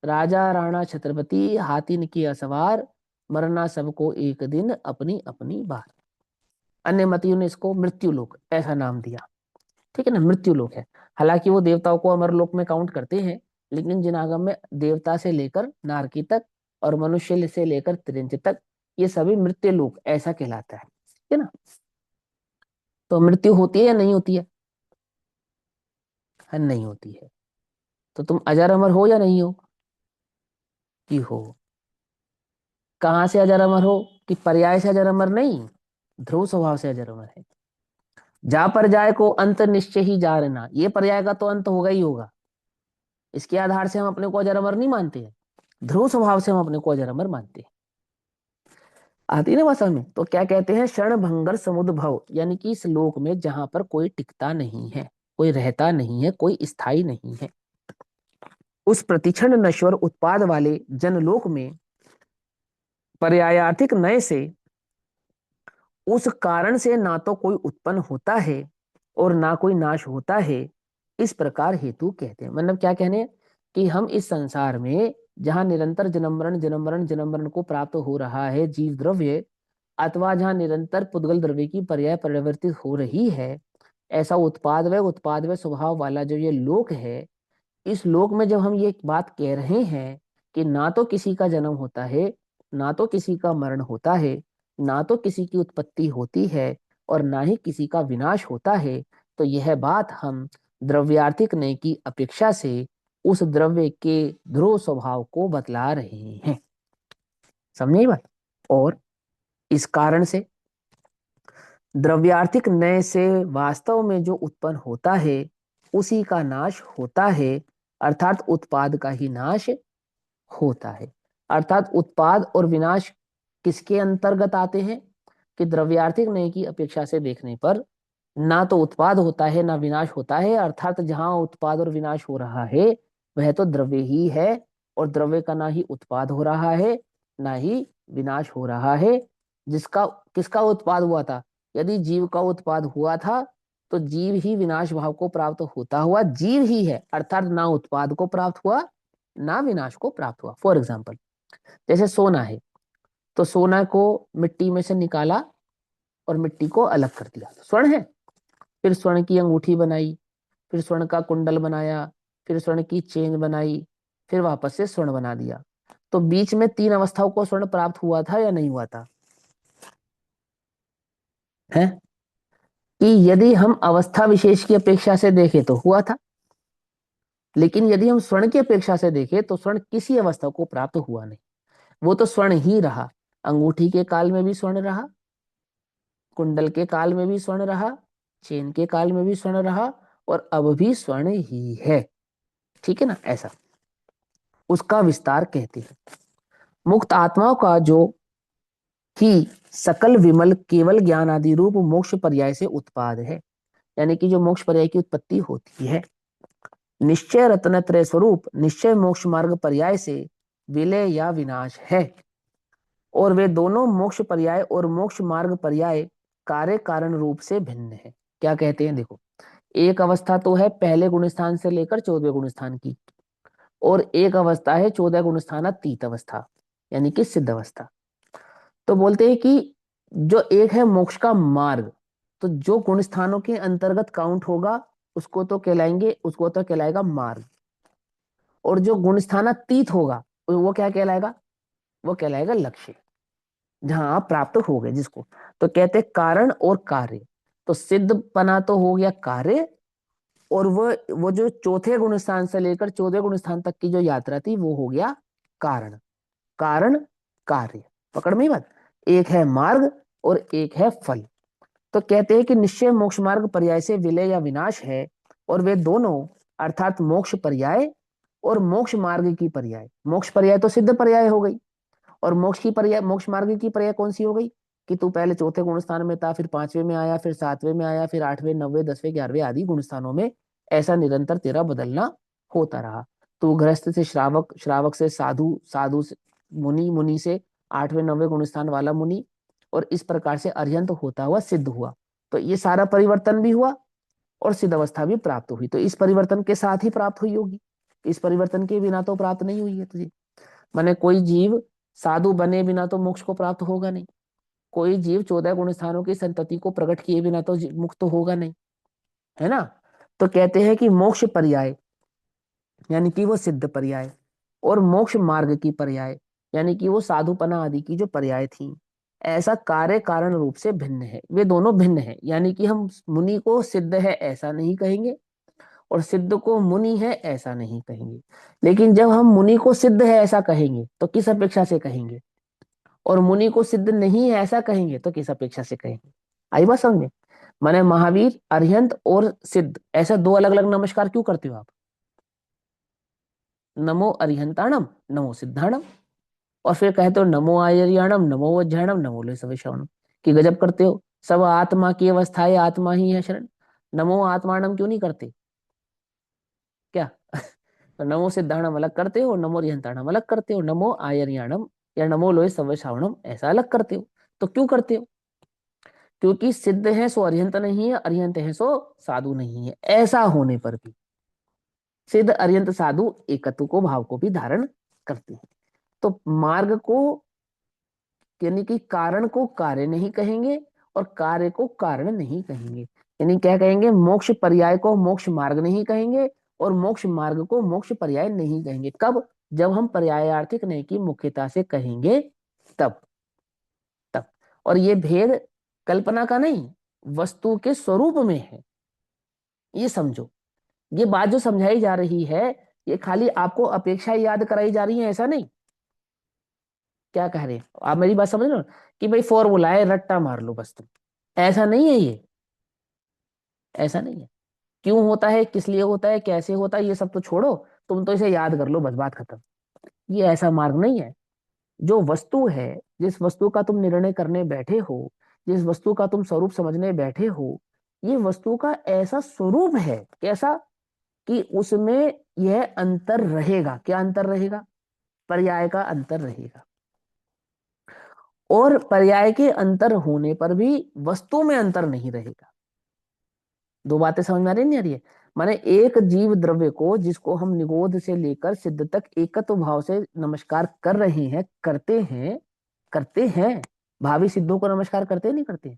राजा राणा छत्रपति हाथी न किया सवार, मरना सबको एक दिन अपनी अपनी बार। अन्य मतियों ने इसको मृत्यु लोक ऐसा नाम दिया। ठीक है ना, मृत्यु लोक है। हालांकि वो देवताओं को अमर लोक में काउंट करते हैं, लेकिन जिन आगम में देवता से लेकर नारकी तक और मनुष्य से लेकर त्रिंच तक ये सभी मृत्यु लोक ऐसा कहलाता है। ठीक है ना। तो मृत्यु होती है या नहीं होती है? हाँ, नहीं होती है। तो तुम अजर अमर हो या नहीं हो? कि हो। कहां से अजर अमर हो? कि पर्याय से अजर अमर नहीं, ध्रुव स्वभाव से अजर अमर है। जा पर जाए को अंत निश्चय ही जारना, ये पर्याय का तो अंत होगा ही होगा। इसके आधार से हम अपने को अजर अमर नहीं मानते हैं, ध्रुव स्वभाव से हम अपने को अजर अमर मानते हैं। आती ना भाषा में? तो क्या कहते हैं? क्षण भंगर समुद्र भव, यानी कि इस लोक में जहां पर कोई टिकता नहीं है, कोई रहता नहीं है, कोई स्थायी नहीं है, उस प्रतिक्षण नश्वर उत्पाद वाले जनलोक में पर्यायार्थिक नए से उस कारण से ना तो कोई उत्पन्न होता है और ना कोई नाश होता है, इस प्रकार हेतु कहते हैं। मतलब क्या कहने? कि हम इस संसार में जहां निरंतर जन्म मरण जन्म मरण जन्म मरण को प्राप्त हो रहा है जीव द्रव्य, अथवा जहां निरंतर पुद्गल द्रव्य की पर्याय प्रवृत्ति हो रही है, ऐसा उत्पाद व स्वभाव वाला जो ये लोक है, इस लोक में जब हम ये बात कह रहे हैं कि ना तो किसी का जन्म होता है, ना तो किसी का मरण होता है, ना तो किसी की उत्पत्ति होती है और ना ही किसी का विनाश होता है, तो यह बात हम द्रव्यार्थिक नय की अपेक्षा से उस द्रव्य के ध्रुव स्वभाव को बतला रहे हैं। समझे बात? और इस कारण से द्रव्यार्थिक नय से वास्तव में जो उत्पन्न होता है उसी का नाश होता है, अर्थात उत्पाद का ही नाश होता है। अर्थात उत्पाद और विनाश किसके अंतर्गत आते हैं? कि द्रव्यार्थिक नय की अपेक्षा से देखने पर ना तो उत्पाद होता है ना विनाश होता है, अर्थात जहां उत्पाद और विनाश हो रहा है वह तो द्रव्य ही है, और द्रव्य का ना ही उत्पाद हो रहा है ना ही विनाश हो रहा है। जिसका किसका उत्पाद हुआ था? यदि जीव का उत्पाद हुआ था तो जीव ही विनाश भाव को प्राप्त होता हुआ जीव ही है, अर्थात ना उत्पाद को प्राप्त हुआ ना विनाश को प्राप्त हुआ। फॉर एग्जाम्पल, जैसे सोना है, तो सोना को मिट्टी में से निकाला और मिट्टी को अलग कर दिया, स्वर्ण है। फिर स्वर्ण की अंगूठी बनाई, फिर स्वर्ण का कुंडल बनाया, फिर स्वर्ण की चेन बनाई, फिर वापस से स्वर्ण बना दिया। तो बीच में 3 अवस्थाओं को स्वर्ण प्राप्त हुआ था या नहीं हुआ था? है कि यदि हम अवस्था विशेष की अपेक्षा से देखें तो हुआ था, लेकिन यदि हम स्वर्ण की अपेक्षा से देखें तो स्वर्ण किसी अवस्था को प्राप्त हुआ नहीं, वो तो स्वर्ण ही रहा। अंगूठी के काल में भी स्वर्ण रहा, कुंडल के काल में भी स्वर्ण रहा, चेन के काल में भी स्वर्ण रहा, और अब भी स्वर्ण ही है। ठीक है ना? ऐसा उसका विस्तार कहते हैं। मुक्त आत्माओं का जो ही सकल विमल केवल ज्ञान आदि रूप मोक्ष पर्याय से उत्पाद है, यानी कि जो मोक्ष पर्याय की उत्पत्ति होती है, निश्चय रत्नत्रय स्वरूप निश्चय मोक्ष मार्ग पर्याय से विलय या विनाश है। और वे दोनों मोक्ष पर्याय और मोक्ष मार्ग पर्याय कार्य कारण रूप से भिन्न है। क्या कहते हैं? देखो, एक अवस्था तो है पहले गुण स्थान से लेकर 14वें गुण स्थान की, और एक अवस्था है 14 गुण स्थानातीत अवस्था, यानी कि सिद्ध अवस्था। तो बोलते हैं कि जो एक है मोक्ष का मार्ग, तो जो गुण स्थानों के अंतर्गत काउंट होगा उसको तो कहलाएगा मार्ग, और जो गुण स्थानातीत होगा वो क्या कहलाएगा? वो कहलाएगा लक्ष्य, जहां आप प्राप्त हो गए जिसको। तो कहते हैं कारण और कार्य, तो सिद्ध पना तो हो गया कार्य, और वो जो चौथे गुण स्थान से लेकर 14वें गुण स्थान तक की जो यात्रा थी वो हो गया कारण। कारण कार्य, पकड़ में ही बात। एक है मार्ग और एक है फल। तो कहते हैं कि निश्चय मोक्ष मार्ग पर्याय से विलय या विनाश है, और वे दोनों अर्थात मोक्ष पर्याय और मोक्ष मार्ग की पर्याय, मोक्ष पर्याय तो सिद्ध पर्याय हो गई, और मोक्ष की पर्याय, मोक्ष मार्ग की पर्याय कौन सी हो गई कि तू पहले चौथे गुण स्थान में था, फिर पांचवें में आया, फिर सातवें में आया, फिर आठवें, नौवें, 10वें, 11वें आदि गुण स्थानों में ऐसा निरंतर तेरा बदलना होता रहा। तू गृहस्थ से श्रावक, श्रावक से साधु, साधु से मुनि, मुनि से आठवें नौवें गुण स्थान वाला मुनि, और इस प्रकार से अरिहंत होता हुआ सिद्ध हुआ। तो ये सारा परिवर्तन भी हुआ और सिद्ध अवस्था भी प्राप्त हुई। तो इस परिवर्तन के साथ ही प्राप्त हुई होगी, इस परिवर्तन के बिना तो प्राप्त नहीं हुई है तुझे। माने कोई जीव साधु बने बिना तो मोक्ष को प्राप्त होगा नहीं, कोई जीव 14 गुण स्थानों की संतति को प्रकट किए बिना तो मुक्त होगा नहीं, है ना। तो कहते हैं कि मोक्ष पर्याय यानी कि वो सिद्ध पर्याय, और मोक्ष मार्ग की पर्याय यानी कि वो साधुपना आदि की जो पर्याय थी, ऐसा कार्य कारण रूप से भिन्न है, वे दोनों भिन्न है। यानी कि हम मुनि को सिद्ध है ऐसा नहीं कहेंगे, और सिद्ध को मुनि है ऐसा नहीं कहेंगे। लेकिन जब हम मुनि को सिद्ध है ऐसा कहेंगे तो किस अपेक्षा से कहेंगे, और मुनि को सिद्ध नहीं है ऐसा कहेंगे तो किस अपेक्षा से कहेंगे। आई बात समझ में। माने महावीर, अरिहंत और सिद्ध, ऐसा दो अलग अलग नमस्कार क्यों करते हो आप? नमो अरिहंताणम, नमो सिद्धाणम, और फिर कहते हो नमो आयर्याणम, नमो वज्राणम, नमो ले सविश्रवणम, कि गजब करते हो, सब आत्मा की अवस्था है, आत्मा ही है शरण। नमो आत्माणम क्यों नहीं करते क्या? तो नमो सिद्धाणम अलग करते हो, नमो अरिहंताणम अलग करते हो, नमो आयर्याणम या नमो लोहे सविश्रवणम ऐसा अलग करते हो। तो क्यों करते हो? क्योंकि सिद्ध है सो अरिहंत नहीं है, अरिहंत है सो साधु नहीं है। ऐसा होने पर भी सिद्ध अरिहंत साधु एकत्व को, भाव को भी धारण करते हैं। तो मार्ग को यानी कि कारण को कार्य नहीं कहेंगे और कार्य को कारण नहीं कहेंगे। यानी क्या कहेंगे, मोक्ष पर्याय को मोक्ष मार्ग नहीं कहेंगे और मोक्ष मार्ग को मोक्ष पर्याय नहीं कहेंगे। कब? जब हम पर्यायार्थिक नहीं की मुख्यता से कहेंगे तब। तब और ये भेद कल्पना का नहीं, वस्तु के स्वरूप में है, ये समझो। ये बात जो समझाई जा रही है ये खाली आपको अपेक्षा याद कराई जा रही है, ऐसा नहीं। क्या कह रहे हैं आप, मेरी बात समझ रहे हो कि भाई फॉर्मूला है रट्टा मार लो बस तुम, ऐसा नहीं है ये, ऐसा नहीं है। क्यों होता है, किस लिए होता है, कैसे होता है, ये सब तो छोड़ो, तुम तो इसे याद कर लो बस, बात खत्म। ये ऐसा मार्ग नहीं है। जो वस्तु है, जिस वस्तु का तुम निर्णय करने बैठे हो, जिस वस्तु का तुम स्वरूप समझने बैठे हो, ये वस्तु का ऐसा स्वरूप है, कैसा कि उसमें यह अंतर रहेगा। क्या अंतर रहेगा? पर्याय का अंतर रहेगा, और पर्याय के अंतर होने पर भी वस्तु में अंतर नहीं रहेगा। दो बातें समझ में आ रही नहीं आ रही है? माने एक जीव द्रव्य को, जिसको हम निगोध से लेकर सिद्ध तक एकत्व भाव से नमस्कार कर रहे हैं, करते हैं, करते हैं। भावी सिद्धों को नमस्कार करते नहीं करते?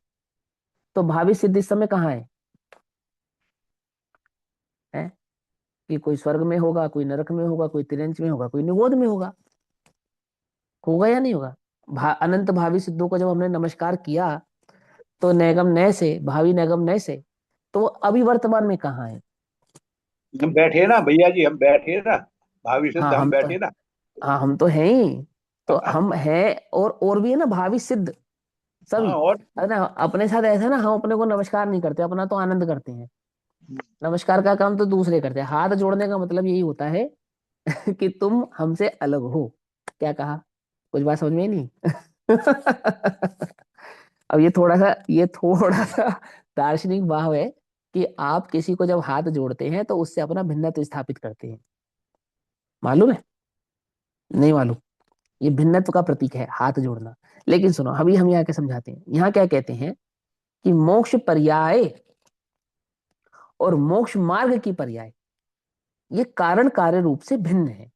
तो भावी सिद्ध इस समय कहाँ है? कि कोई स्वर्ग में होगा, कोई नरक में होगा, कोई तिरंज में होगा, कोई निगोध में होगा। होगा या नहीं होगा? अनंत भावी सिद्धों को जब हमने नमस्कार किया तो नैगम नय से, भावी नैगम नय से, तो वो अभी वर्तमान में कहाँ है? हम बैठे ना भैया जी, हम बैठे ना, भावी हाँ सिद्ध हम हम तो, बैठे ना। हाँ हम तो हैं ही। तो हम हैं, और भी है ना भावी सिद्ध सभी। हाँ और अरे ना अपने साथ ऐसा ना, हम अपने को नमस्कार नहीं करते, अपना तो आनंद करते हैं। नमस्कार का काम तो दूसरे करते हैं। हाथ जोड़ने का मतलब यही होता है कि तुम हमसे अलग हो। क्या कहा? कुछ बात समझ में ही नहीं। अब ये थोड़ा सा दार्शनिक भाव है कि आप किसी को जब हाथ जोड़ते हैं तो उससे अपना भिन्नत्व स्थापित करते हैं। मालूम है? नहीं मालूम? ये भिन्नत्व का प्रतीक है हाथ जोड़ना। लेकिन सुनो, अभी हम यहाँ के समझाते हैं। यहाँ क्या कहते हैं कि मोक्ष पर्याय और मोक्ष मार्ग की पर्याय ये कारण कार्य रूप से भिन्न है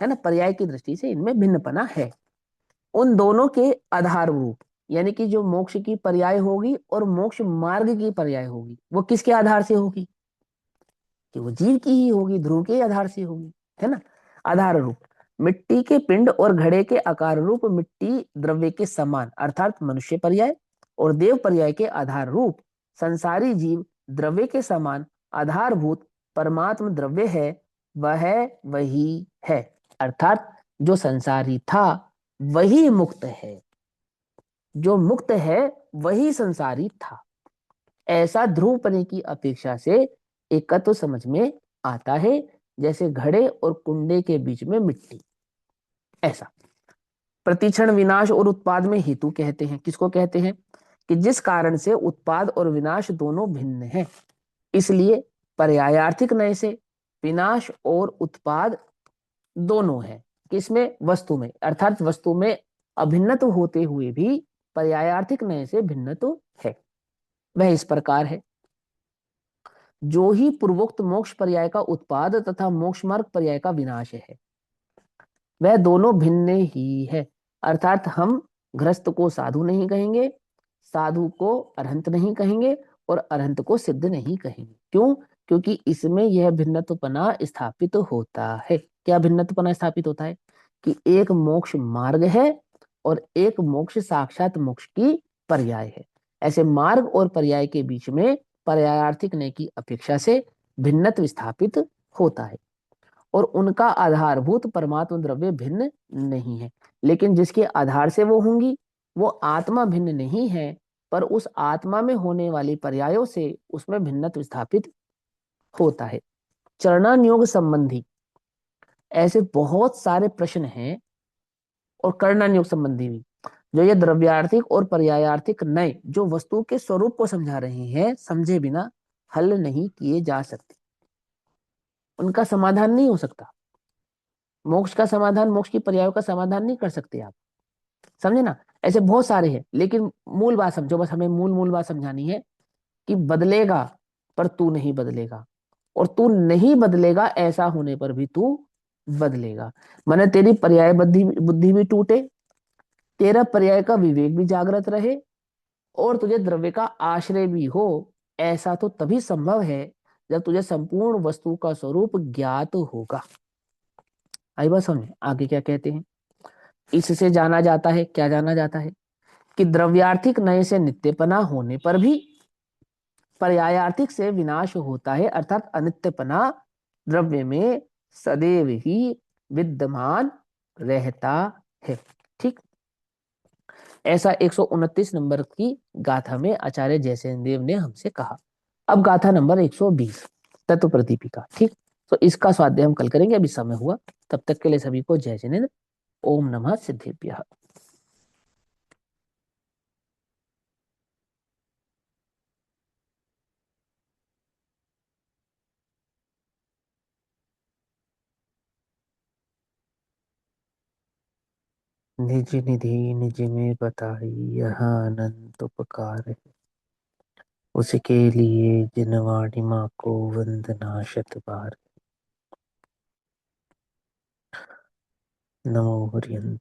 ना। पर्याय की दृष्टि से इनमें भिन्नपना है। उन दोनों के आधार रूप, यानी कि जो मोक्ष की पर्याय होगी और मोक्ष मार्ग की पर्याय होगी, वो किसके आधार से होगी? कि वो जीव की ही होगी, ध्रुव के आधार से होगी, है ना। आधार रूप मिट्टी के पिंड और घड़े के आकार रूप मिट्टी द्रव्य के समान अर्थात मनुष्य पर्याय, और देव पर्याय के आधार रूप संसारी जीव द्रव्य के समान आधारभूत परमात्म द्रव्य है, वह वही है। अर्थात जो संसारी था वही मुक्त है। जो मुक्त है वही संसारी था। ऐसा ध्रुव पने की अपेक्षा से एकत्व समझ में आता है, जैसे घड़े और कुंडे के बीच में मिट्टी। ऐसा प्रतिक्षण विनाश और उत्पाद में हेतु कहते हैं। किसको कहते हैं? कि जिस कारण से उत्पाद और विनाश दोनों भिन्न हैं, इसलिए पर्यायार्थिक नय से विनाश और उत्पाद दोनों है। किसमें? वस्तु में। अर्थात वस्तु में अभिन्नत्व होते हुए भी पर्यायार्थिक नय से भिन्नत्व है। वह इस प्रकार है, जो ही पूर्वोक्त मोक्ष पर्याय का उत्पाद तथा मोक्ष मार्ग पर्याय का विनाश है, वह दोनों भिन्न ही है। अर्थात हम गृहस्थ को साधु नहीं कहेंगे, साधु को अरहंत नहीं कहेंगे, और अरहंत को सिद्ध नहीं कहेंगे। क्यों? क्योंकि इसमें यह भिन्नत्वपना स्थापित होता है। क्या भिन्नत्वपना स्थापित होता है? कि एक मोक्ष मार्ग है और एक मोक्ष साक्षात मोक्ष की पर्याय है। ऐसे मार्ग और पर्याय के बीच में पर्यायार्थिक नय की अपेक्षा से भिन्नत्व स्थापित होता है, और उनका आधारभूत परमात्म द्रव्य भिन्न नहीं है। लेकिन जिसके आधार से वो होंगी, वो आत्मा भिन्न नहीं है, पर उस आत्मा में होने वाली पर्यायों से उसमें भिन्नत्व स्थापित होता है। चरणानुयोग संबंधी ऐसे बहुत सारे प्रश्न हैं, और कर्णानुयोग संबंधी भी, जो ये द्रव्यार्थिक और पर्यायार्थिक नय जो वस्तु के स्वरूप को समझा रहे हैं, समझे बिना हल नहीं किए जा सकते। उनका समाधान नहीं हो सकता। मोक्ष का समाधान, मोक्ष की पर्यायों का समाधान नहीं कर सकते आप, समझे ना? ऐसे बहुत सारे हैं, लेकिन मूल बात समझो, बस हमें मूल बात समझानी है कि बदलेगा पर तू नहीं बदलेगा, और तू नहीं बदलेगा ऐसा होने पर भी तू बदलेगा। माने तेरी पर्याय बुद्धि भी टूटे, तेरा पर्याय का विवेक भी जागृत रहे, और तुझे द्रव्य का आश्रय भी हो। ऐसा तो तभी संभव है जब तुझे संपूर्ण वस्तु का स्वरूप ज्ञात होगा। आई बात समझ? आगे क्या कहते हैं? इससे जाना जाता है, क्या जाना जाता है? कि द्रव्यार्थिक नय से नित्यपना होने पर भी पर्यायार्थिक से विनाश होता है, अर्थात अनित्यपना द्रव्य में सदैव ही विद्यमान रहता है। ठीक, ऐसा 129 नंबर की गाथा में आचार्य जयसेन देव ने हमसे कहा। अब गाथा नंबर 120 तत्व प्रदीपिका। ठीक, तो इसका स्वाध्याय हम कल करेंगे, अभी समय हुआ। तब तक के लिए सभी को जय जिनेन्द्र। ओम नमः सिद्धेभ्यः। निज निधि निज में बताई, यहाँ अनंत उपकार है। उसके लिए जिनवाणी माँ को वंदना शत बार। नमो हरियंत।